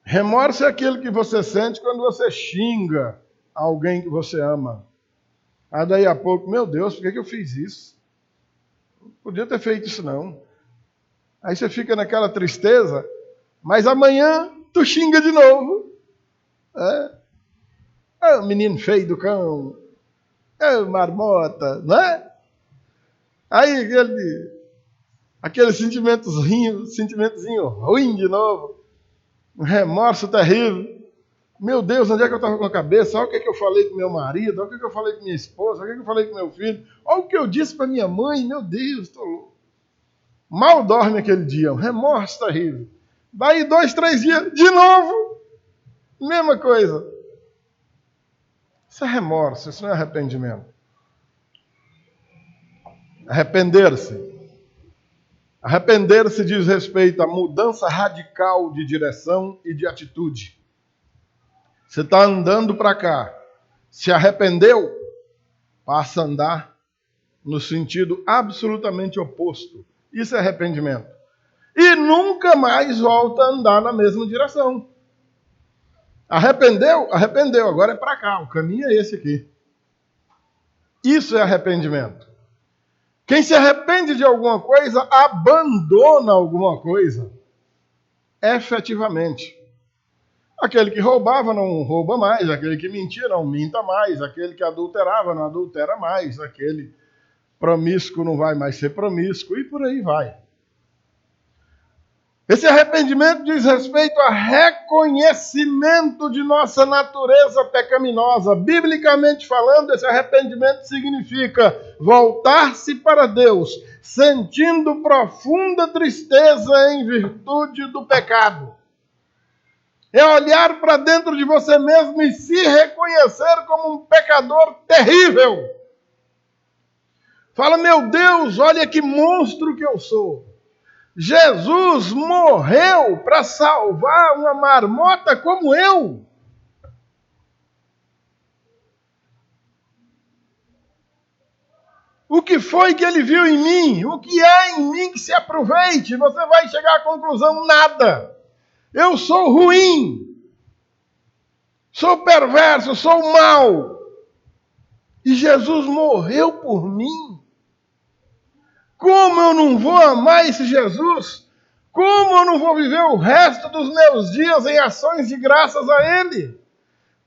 Remorso é aquilo que você sente quando você xinga alguém que você ama. Aí daí a pouco, meu Deus, por que eu fiz isso? Não podia ter feito isso não. Aí você fica naquela tristeza, mas amanhã tu xinga de novo. É o menino feio do cão. É o marmota, não é? Aí aquele sentimentozinho ruim de novo. Um remorso terrível. Meu Deus, onde é que eu estava com a cabeça? Olha o que eu falei com meu marido, olha o que eu falei com minha esposa, olha o que eu falei com meu filho, olha o que eu disse para minha mãe, meu Deus, estou louco. Mal dorme aquele dia, um remorso terrível. Daí 2, 3 dias, de novo, mesma coisa. Isso é remorso, isso não é arrependimento. Arrepender-se. Arrepender-se diz respeito à mudança radical de direção e de atitude. Você está andando para cá, se arrependeu, passa a andar no sentido absolutamente oposto. Isso é arrependimento. E nunca mais volta a andar na mesma direção. Arrependeu? Arrependeu. Agora é para cá. O caminho é esse aqui. Isso é arrependimento. Quem se arrepende de alguma coisa, abandona alguma coisa. Efetivamente. Aquele que roubava não rouba mais. Aquele que mentia não minta mais. Aquele que adulterava não adultera mais. Aquele promíscuo não vai mais ser promíscuo. E por aí vai. Esse arrependimento diz respeito a reconhecimento de nossa natureza pecaminosa. Biblicamente falando, esse arrependimento significa voltar-se para Deus, sentindo profunda tristeza em virtude do pecado. É olhar para dentro de você mesmo e se reconhecer como um pecador terrível. Fala, meu Deus, olha que monstro que eu sou. Jesus morreu para salvar uma marmota como eu. O que foi que ele viu em mim? O que há em mim que se aproveite? Você vai chegar à conclusão, nada. Eu sou ruim. Sou perverso, sou mau. E Jesus morreu por mim. Como eu não vou amar esse Jesus? Como eu não vou viver o resto dos meus dias em ações de graças a Ele?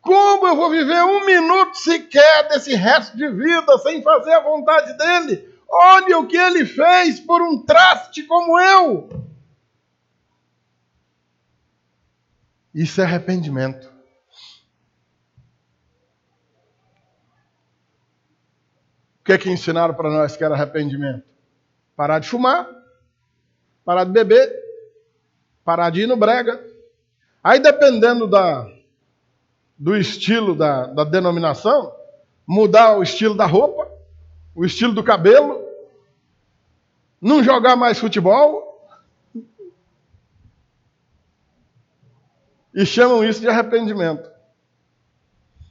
Como eu vou viver 1 minuto sequer desse resto de vida sem fazer a vontade dEle? Olha o que Ele fez por um traste como eu. Isso é arrependimento. O que é que ensinaram para nós que era arrependimento? Parar de fumar, parar de beber, parar de ir no brega. Aí, dependendo do estilo da denominação, mudar o estilo da roupa, o estilo do cabelo, não jogar mais futebol. E chamam isso de arrependimento.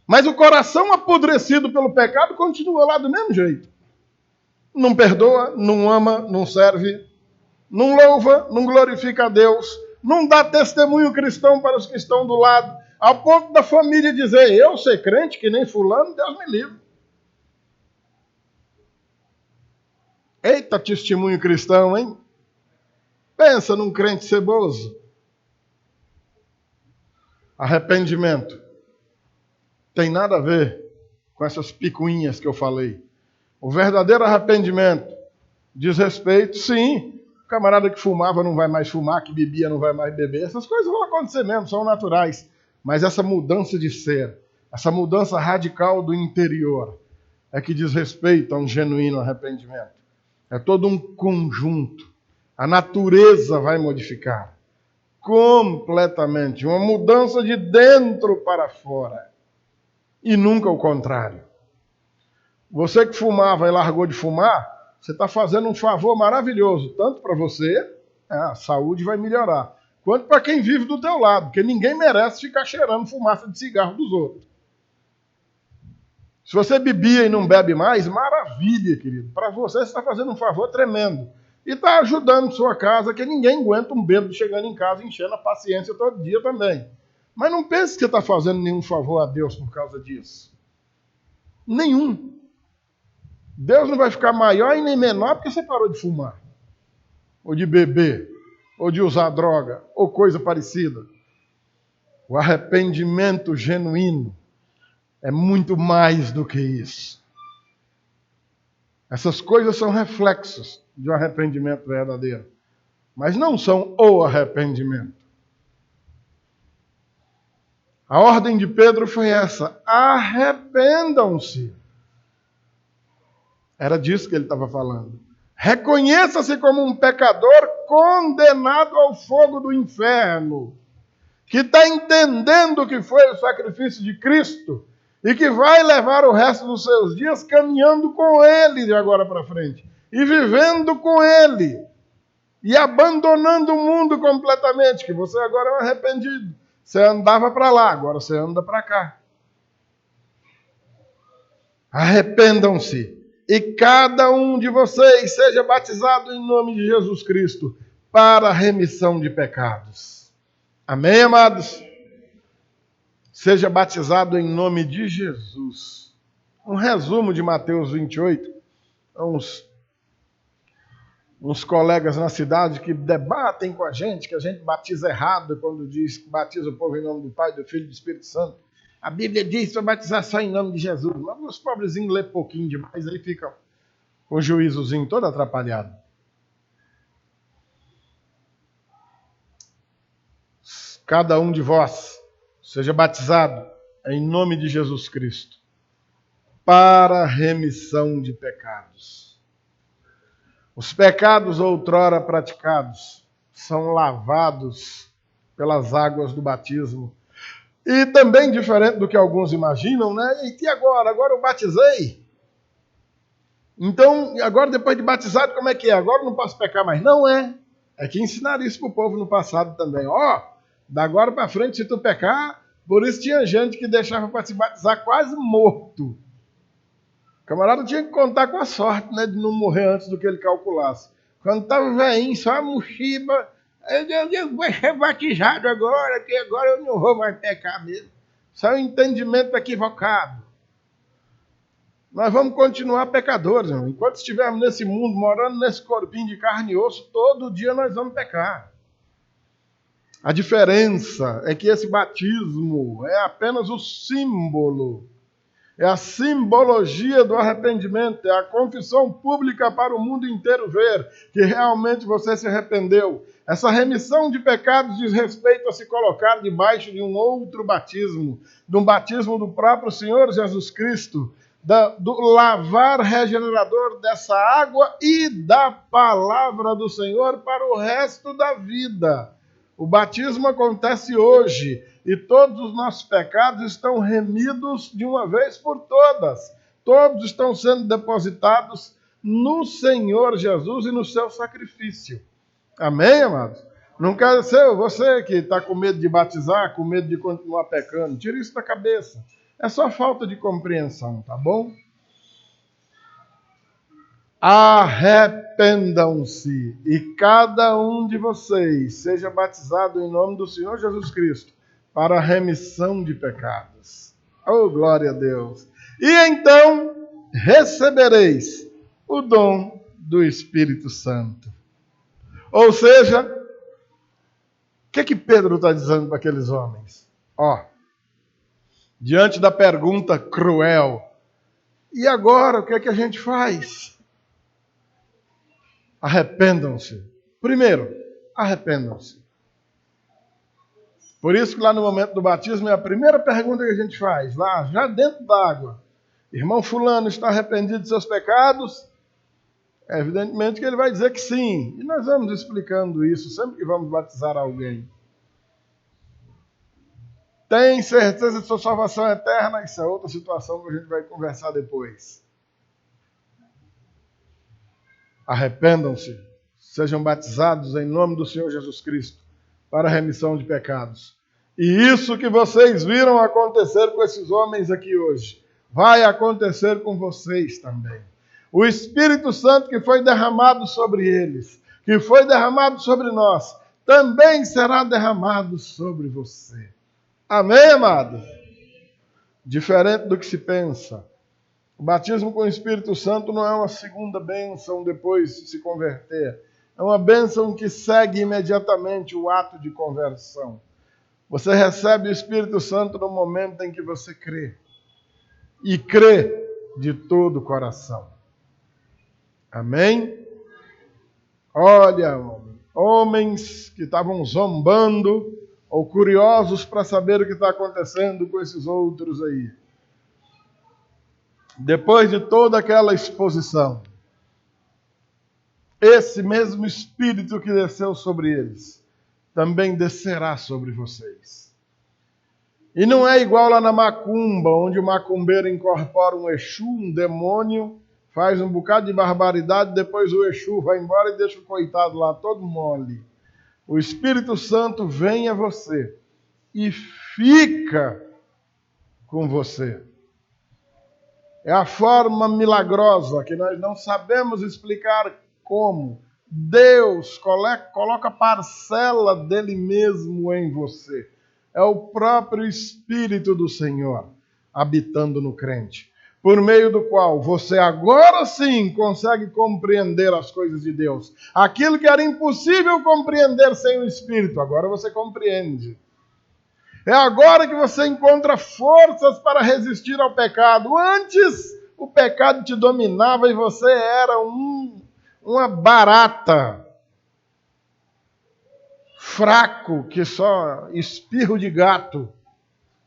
Mas o coração apodrecido pelo pecado continua lá do mesmo jeito. Não perdoa, não ama, não serve, não louva, não glorifica a Deus, não dá testemunho cristão para os que estão do lado, ao ponto da família dizer, eu ser crente que nem fulano, Deus me livre. Eita, testemunho cristão, hein? Pensa num crente ceboso. Arrependimento tem nada a ver com essas picuinhas que eu falei. O verdadeiro arrependimento diz respeito, sim, o camarada que fumava não vai mais fumar, que bebia não vai mais beber, essas coisas vão acontecer mesmo, são naturais. Mas essa mudança de ser, essa mudança radical do interior, é que diz respeito a um genuíno arrependimento. É todo um conjunto. A natureza vai modificar completamente, uma mudança de dentro para fora. E nunca o contrário. Você que fumava e largou de fumar, você está fazendo um favor maravilhoso, tanto para você, a saúde vai melhorar, quanto para quem vive do teu lado, porque ninguém merece ficar cheirando fumaça de cigarro dos outros. Se você bebia e não bebe mais, maravilha, querido. Para você está fazendo um favor tremendo. E está ajudando sua casa, que ninguém aguenta um bêbado chegando em casa enchendo a paciência todo dia também. Mas não pense que você está fazendo nenhum favor a Deus por causa disso. Nenhum. Deus não vai ficar maior e nem menor porque você parou de fumar, ou de beber, ou de usar droga, ou coisa parecida. O arrependimento genuíno é muito mais do que isso. Essas coisas são reflexos de um arrependimento verdadeiro, mas não são o arrependimento. A ordem de Pedro foi essa: arrependam-se. Era disso que ele estava falando. Reconheça-se como um pecador condenado ao fogo do inferno, que está entendendo que foi o sacrifício de Cristo e que vai levar o resto dos seus dias caminhando com Ele de agora para frente e vivendo com Ele e abandonando o mundo completamente, que você agora é um arrependido. Você andava para lá, agora você anda para cá. Arrependam-se e cada um de vocês seja batizado em nome de Jesus Cristo para a remissão de pecados. Amém, amados? Seja batizado em nome de Jesus. Um resumo de Mateus 28. Uns colegas na cidade que debatem com a gente, que a gente batiza errado quando diz que batiza o povo em nome do Pai, do Filho e do Espírito Santo. A Bíblia diz para batizar só em nome de Jesus. Mas os pobrezinhos lêem pouquinho demais, aí ficam com o juízozinho todo atrapalhado. Cada um de vós seja batizado em nome de Jesus Cristo para a remissão de pecados. Os pecados outrora praticados são lavados pelas águas do batismo. E também, diferente do que alguns imaginam, né? E agora? Agora eu batizei. Então, agora depois de batizado, como é que é? Agora eu não posso pecar mais. Não é. É que ensinaram isso para o povo no passado também. Da agora para frente, se tu pecar, por isso tinha gente que deixava para se batizar quase morto. O camarada tinha que contar com a sorte, né, de não morrer antes do que ele calculasse. Quando estava velhinho, só a mochiba, eu vou ser batizado agora, que agora eu não vou mais pecar mesmo. Isso é um entendimento equivocado. Nós vamos continuar pecadores, irmão. Enquanto estivermos nesse mundo, morando nesse corpinho de carne e osso, todo dia nós vamos pecar. A diferença é que esse batismo é apenas o símbolo. É a simbologia do arrependimento, é a confissão pública para o mundo inteiro ver que realmente você se arrependeu. Essa remissão de pecados diz respeito a se colocar debaixo de um outro batismo, de um batismo do próprio Senhor Jesus Cristo, do lavar regenerador dessa água e da palavra do Senhor para o resto da vida. O batismo acontece hoje e todos os nossos pecados estão remidos de uma vez por todas. Todos estão sendo depositados no Senhor Jesus e no seu sacrifício. Amém, amados? Não quer ser você que está com medo de batizar, com medo de continuar pecando. Tira isso da cabeça. É só falta de compreensão, tá bom? Arrependam-se e cada um de vocês seja batizado em nome do Senhor Jesus Cristo para a remissão de pecados. Oh, glória a Deus! E então recebereis o dom do Espírito Santo. Ou seja, o que Pedro está dizendo para aqueles homens? Diante da pergunta cruel, e agora o que a gente faz? Arrependam-se. Primeiro, arrependam-se. Por isso que lá no momento do batismo é a primeira pergunta que a gente faz, lá já dentro da água. Irmão fulano está arrependido de seus pecados? Evidentemente que ele vai dizer que sim. E nós vamos explicando isso sempre que vamos batizar alguém. Tem certeza de sua salvação eterna? Isso é outra situação que a gente vai conversar depois. Arrependam-se, sejam batizados em nome do Senhor Jesus Cristo para a remissão de pecados. E isso que vocês viram acontecer com esses homens aqui hoje, vai acontecer com vocês também. O Espírito Santo que foi derramado sobre eles, que foi derramado sobre nós, também será derramado sobre você. Amém, amados? Diferente do que se pensa. O batismo com o Espírito Santo não é uma segunda bênção depois de se converter. É uma bênção que segue imediatamente o ato de conversão. Você recebe o Espírito Santo no momento em que você crê. E crê de todo o coração. Amém? Olha, homens que estavam zombando ou curiosos para saber o que está acontecendo com esses outros aí. Depois de toda aquela exposição, esse mesmo Espírito que desceu sobre eles, também descerá sobre vocês. E não é igual lá na macumba, onde o macumbeiro incorpora um Exu, um demônio, faz um bocado de barbaridade, depois o Exu vai embora e deixa o coitado lá todo mole. O Espírito Santo vem a você e fica com você. É a forma milagrosa que nós não sabemos explicar como. Deus coloca parcela dele mesmo em você. É o próprio Espírito do Senhor habitando no crente, por meio do qual você agora sim consegue compreender as coisas de Deus. Aquilo que era impossível compreender sem o Espírito, agora você compreende. É agora que você encontra forças para resistir ao pecado. Antes, o pecado te dominava e você era uma barata, fraco, que só espirro de gato.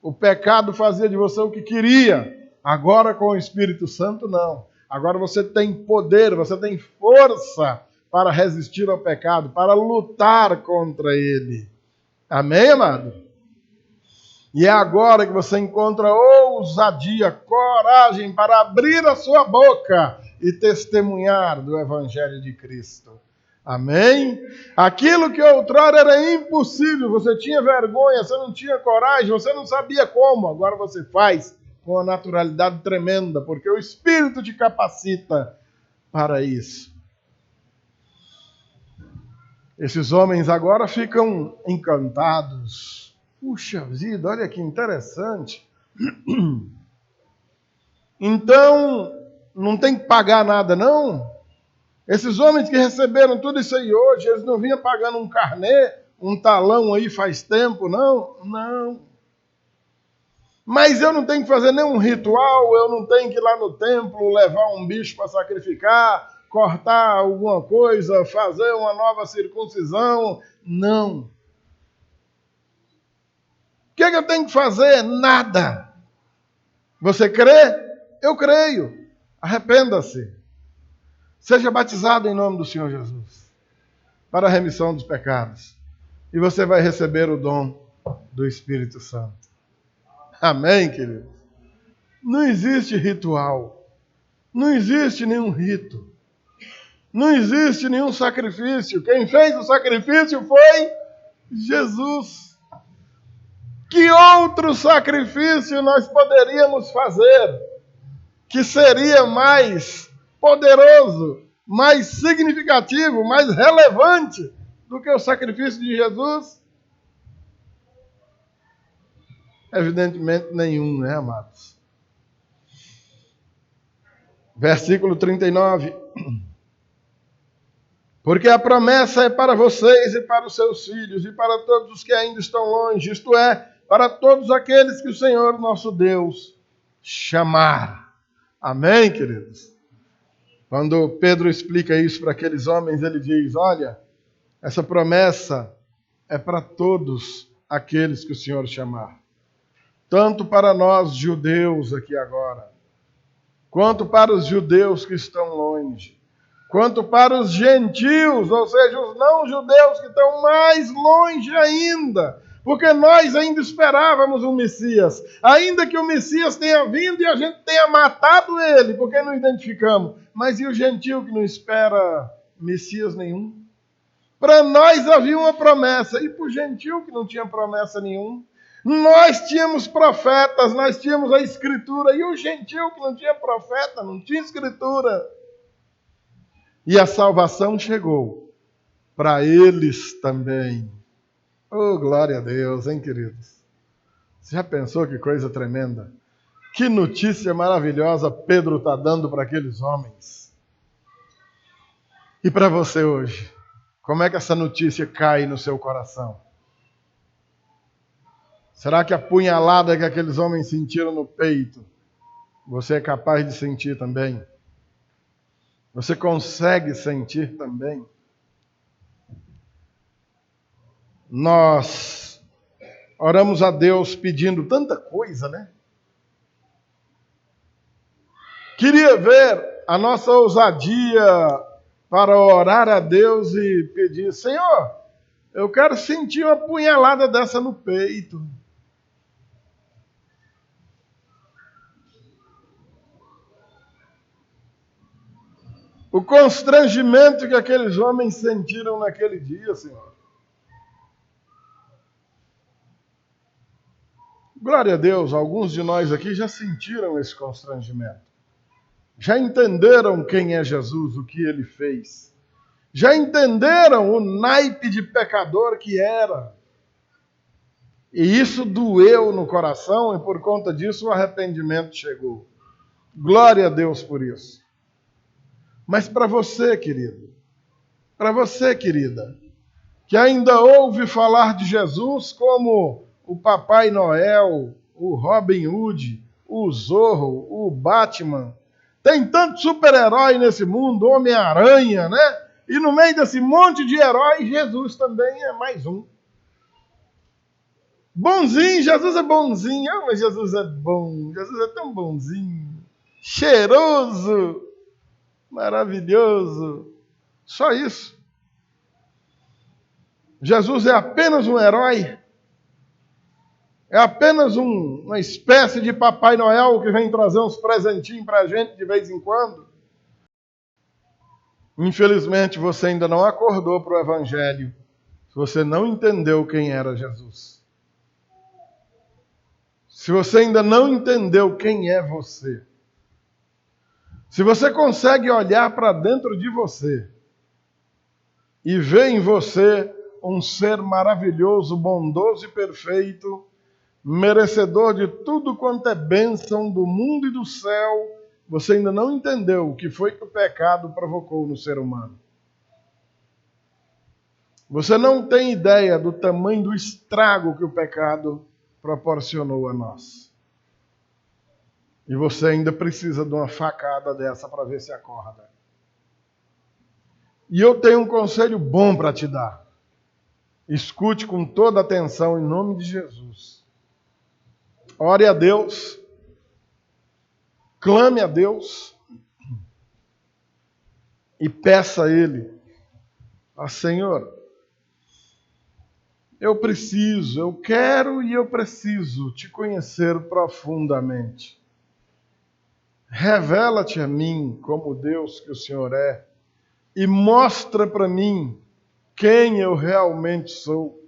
O pecado fazia de você o que queria. Agora, com o Espírito Santo, não. Agora você tem poder, você tem força para resistir ao pecado, para lutar contra ele. Amém, amado? E é agora que você encontra ousadia, coragem para abrir a sua boca e testemunhar do Evangelho de Cristo. Amém? Aquilo que outrora era impossível, você tinha vergonha, você não tinha coragem, você não sabia como, agora você faz com uma naturalidade tremenda, porque o Espírito te capacita para isso. Esses homens agora ficam encantados. Puxa vida, olha que interessante. Então, não tem que pagar nada, não? Esses homens que receberam tudo isso aí hoje, eles não vinham pagando um carnê, um talão aí faz tempo, não? Não. Mas eu não tenho que fazer nenhum ritual, eu não tenho que ir lá no templo levar um bicho para sacrificar, cortar alguma coisa, fazer uma nova circuncisão. Não. O que é que eu tenho que fazer? Nada. Você crê? Eu creio. Arrependa-se. Seja batizado em nome do Senhor Jesus, para a remissão dos pecados. E você vai receber o dom do Espírito Santo. Amém, queridos? Não existe ritual. Não existe nenhum rito. Não existe nenhum sacrifício. Quem fez o sacrifício foi Jesus. Que outro sacrifício nós poderíamos fazer que seria mais poderoso, mais significativo, mais relevante do que o sacrifício de Jesus? Evidentemente nenhum, né, amados? Versículo 39. Porque a promessa é para vocês e para os seus filhos e para todos os que ainda estão longe, isto é, para todos aqueles que o Senhor nosso Deus chamar. Amém, queridos? Quando Pedro explica isso para aqueles homens, ele diz, olha, essa promessa é para todos aqueles que o Senhor chamar. Tanto para nós judeus aqui agora, quanto para os judeus que estão longe, quanto para os gentios, ou seja, os não-judeus que estão mais longe ainda, porque nós ainda esperávamos o Messias, ainda que o Messias tenha vindo e a gente tenha matado ele, porque não identificamos. Mas e o gentio que não espera Messias nenhum? Para nós havia uma promessa, e para o gentio que não tinha promessa nenhuma, nós tínhamos profetas, nós tínhamos a Escritura, e o gentio que não tinha profeta, não tinha Escritura. E a salvação chegou para eles também. Oh, glória a Deus, hein, queridos? Você já pensou que coisa tremenda? Que notícia maravilhosa Pedro está dando para aqueles homens. E para você hoje? Como é que essa notícia cai no seu coração? Será que a punhalada que aqueles homens sentiram no peito, você é capaz de sentir também? Você consegue sentir também? Nós oramos a Deus pedindo tanta coisa, né? Queria ver a nossa ousadia para orar a Deus e pedir: Senhor, eu quero sentir uma punhalada dessa no peito. O constrangimento que aqueles homens sentiram naquele dia, Senhor. Glória a Deus, alguns de nós aqui já sentiram esse constrangimento. Já entenderam quem é Jesus, o que ele fez. Já entenderam o naipe de pecador que era. E isso doeu no coração e por conta disso o arrependimento chegou. Glória a Deus por isso. Mas para você, querido, para você, querida, que ainda ouve falar de Jesus como o Papai Noel, o Robin Hood, o Zorro, o Batman, tem tanto super-herói nesse mundo, Homem-Aranha, né? E no meio desse monte de heróis, Jesus também é mais um. Bonzinho, Jesus é bonzinho. Ah, mas Jesus é bom, Jesus é tão bonzinho, cheiroso, maravilhoso. Só isso. Jesus é apenas um herói. É apenas uma espécie de Papai Noel que vem trazer uns presentinhos para a gente de vez em quando. Infelizmente, você ainda não acordou para o Evangelho. Se você não entendeu quem era Jesus. Se você ainda não entendeu quem é você. Se você consegue olhar para dentro de você e ver em você um ser maravilhoso, bondoso e perfeito, merecedor de tudo quanto é bênção do mundo e do céu, você ainda não entendeu o que foi que o pecado provocou no ser humano. Você não tem ideia do tamanho do estrago que o pecado proporcionou a nós. E você ainda precisa de uma facada dessa para ver se acorda. E eu tenho um conselho bom para te dar. Escute com toda atenção em nome de Jesus. Ore a Deus. Clame a Deus. E peça a Ele. Senhor, eu quero e eu preciso te conhecer profundamente. Revela-te a mim como Deus que o Senhor é e mostra para mim quem eu realmente sou.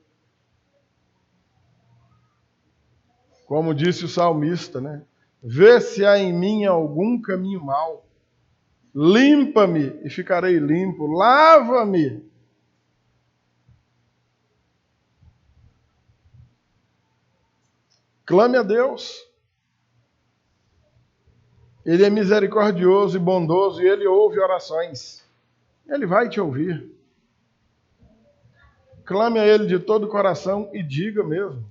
Como disse o salmista, né? Vê se há em mim algum caminho mau. Limpa-me e ficarei limpo. Lava-me. Clame a Deus. Ele é misericordioso e bondoso e Ele ouve orações. Ele vai te ouvir. Clame a Ele de todo o coração e diga mesmo: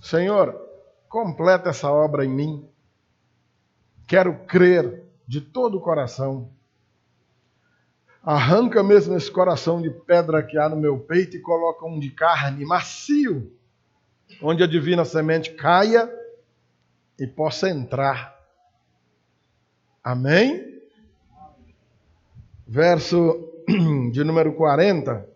Senhor, completa essa obra em mim. Quero crer de todo o coração. Arranca mesmo esse coração de pedra que há no meu peito e coloca um de carne macio, onde a divina semente caia e possa entrar. Amém? Verso de número 40.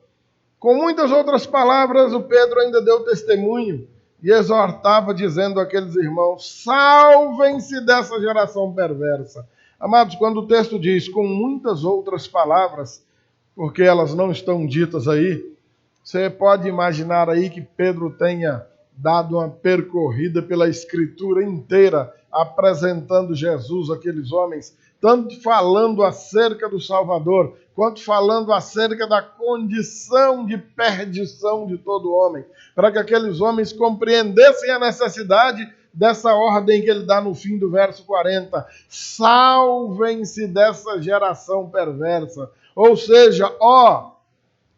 Com muitas outras palavras, o Pedro ainda deu testemunho e exortava, dizendo àqueles irmãos: salvem-se dessa geração perversa. Amados, quando o texto diz com muitas outras palavras, porque elas não estão ditas aí, você pode imaginar aí que Pedro tenha dado uma percorrida pela Escritura inteira, apresentando Jesus àqueles homens, tanto falando acerca do Salvador, quanto falando acerca da condição de perdição de todo homem, para que aqueles homens compreendessem a necessidade dessa ordem que ele dá no fim do verso 40. Salvem-se dessa geração perversa. Ou seja,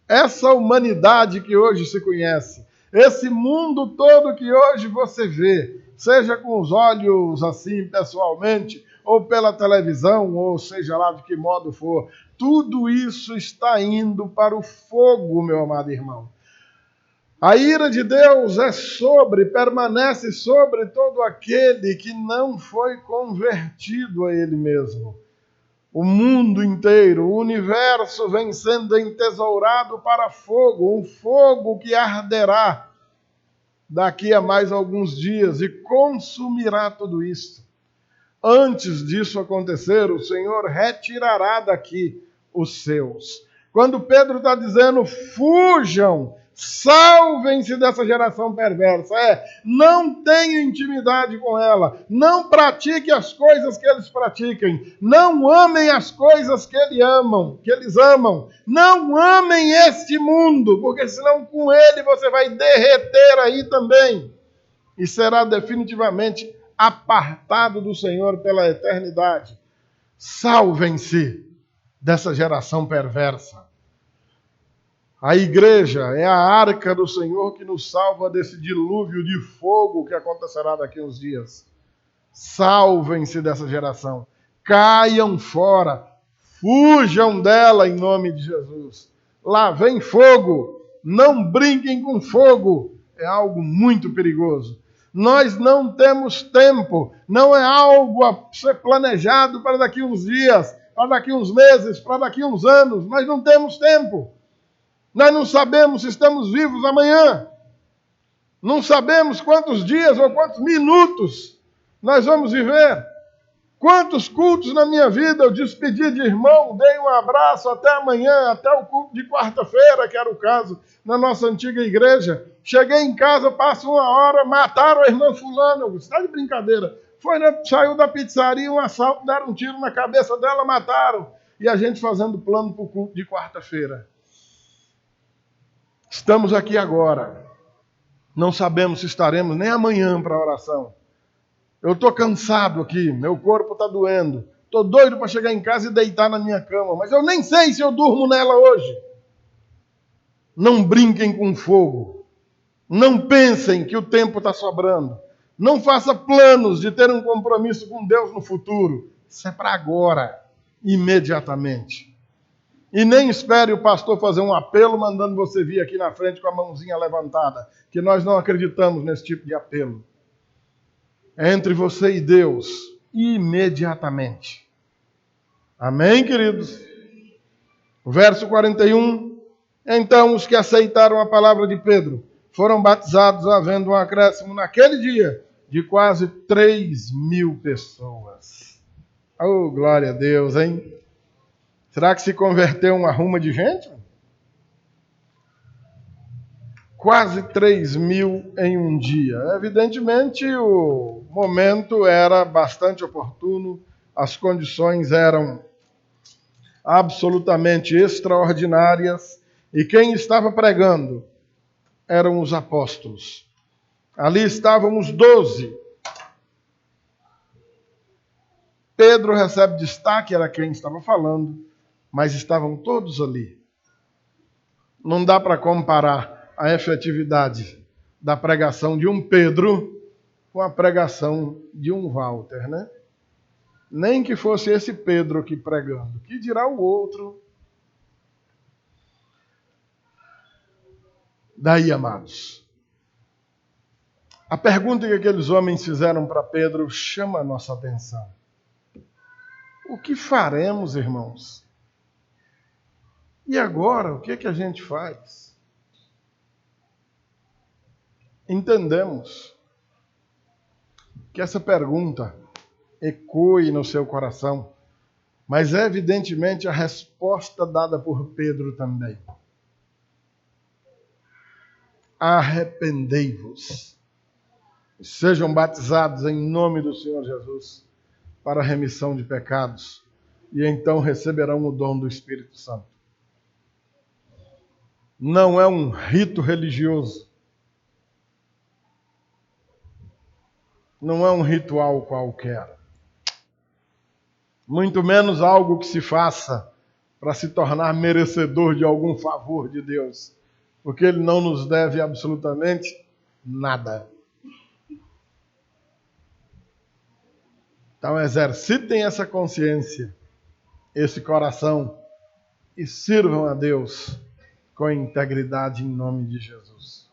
essa humanidade que hoje se conhece, esse mundo todo que hoje você vê, seja com os olhos assim pessoalmente, ou pela televisão, ou seja lá de que modo for, tudo isso está indo para o fogo, meu amado irmão. A ira de Deus permanece sobre todo aquele que não foi convertido a Ele mesmo. O mundo inteiro, o universo vem sendo entesourado para fogo, um fogo que arderá daqui a mais alguns dias e consumirá tudo isto. Antes disso acontecer, o Senhor retirará daqui os seus. Quando Pedro está dizendo, fujam, salvem-se dessa geração perversa. Não tenha intimidade com ela. Não pratique as coisas que eles pratiquem. Não amem as coisas que eles amam. Não amem este mundo, porque senão com ele você vai derreter aí também. E será definitivamente apartado do Senhor pela eternidade. Salvem-se dessa geração perversa. A igreja é a arca do Senhor que nos salva desse dilúvio de fogo que acontecerá daqui a uns dias. Salvem-se dessa geração. Caiam fora. Fujam dela em nome de Jesus. Lá vem fogo. Não brinquem com fogo. É algo muito perigoso. Nós não temos tempo. Não é algo a ser planejado para daqui a uns dias, para daqui a uns meses, para daqui a uns anos. Nós não temos tempo. Nós não sabemos se estamos vivos amanhã. Não sabemos quantos dias ou quantos minutos nós vamos viver. Quantos cultos na minha vida eu despedi de irmão, dei um abraço até amanhã, até o culto de quarta-feira, que era o caso na nossa antiga igreja. Cheguei em casa, passo uma hora, mataram a irmã fulana. Eu disse, está de brincadeira. Saiu da pizzaria, um assalto, deram um tiro na cabeça dela, mataram. E a gente fazendo plano para o culto de quarta-feira. Estamos aqui agora. Não sabemos se estaremos nem amanhã para a oração. Eu estou cansado aqui, meu corpo está doendo. Estou doido para chegar em casa e deitar na minha cama, mas eu nem sei se eu durmo nela hoje. Não brinquem com fogo. Não pensem que o tempo está sobrando. Não faça planos de ter um compromisso com Deus no futuro. Isso é para agora, imediatamente. E nem espere o pastor fazer um apelo mandando você vir aqui na frente com a mãozinha levantada, que nós não acreditamos nesse tipo de apelo. É entre você e Deus, imediatamente. Amém, queridos? O verso 41. Então os que aceitaram a palavra de Pedro foram batizados, havendo um acréscimo naquele dia de quase 3.000 pessoas. Oh, glória a Deus, hein? Será que se converteu uma ruma de gente? Quase 3.000 em um dia. Evidentemente, o momento era bastante oportuno, as condições eram absolutamente extraordinárias, e quem estava pregando eram os apóstolos. Ali estavam os 12. Pedro recebe destaque, era quem estava falando, mas estavam todos ali. Não dá para comparar a efetividade da pregação de um Pedro com a pregação de um Walter, né? Nem que fosse esse Pedro aqui pregando. Que dirá o outro? Daí, amados, a pergunta que aqueles homens fizeram para Pedro chama a nossa atenção. O que faremos, irmãos? E agora, o que é que a gente faz? Entendemos que essa pergunta ecoe no seu coração, mas é evidentemente a resposta dada por Pedro também. Arrependei-vos, sejam batizados em nome do Senhor Jesus para a remissão de pecados, e então receberão o dom do Espírito Santo. Não é um rito religioso, não é um ritual qualquer, muito menos algo que se faça para se tornar merecedor de algum favor de Deus, porque Ele não nos deve absolutamente nada. Então exercitem essa consciência, esse coração, e sirvam a Deus com integridade em nome de Jesus.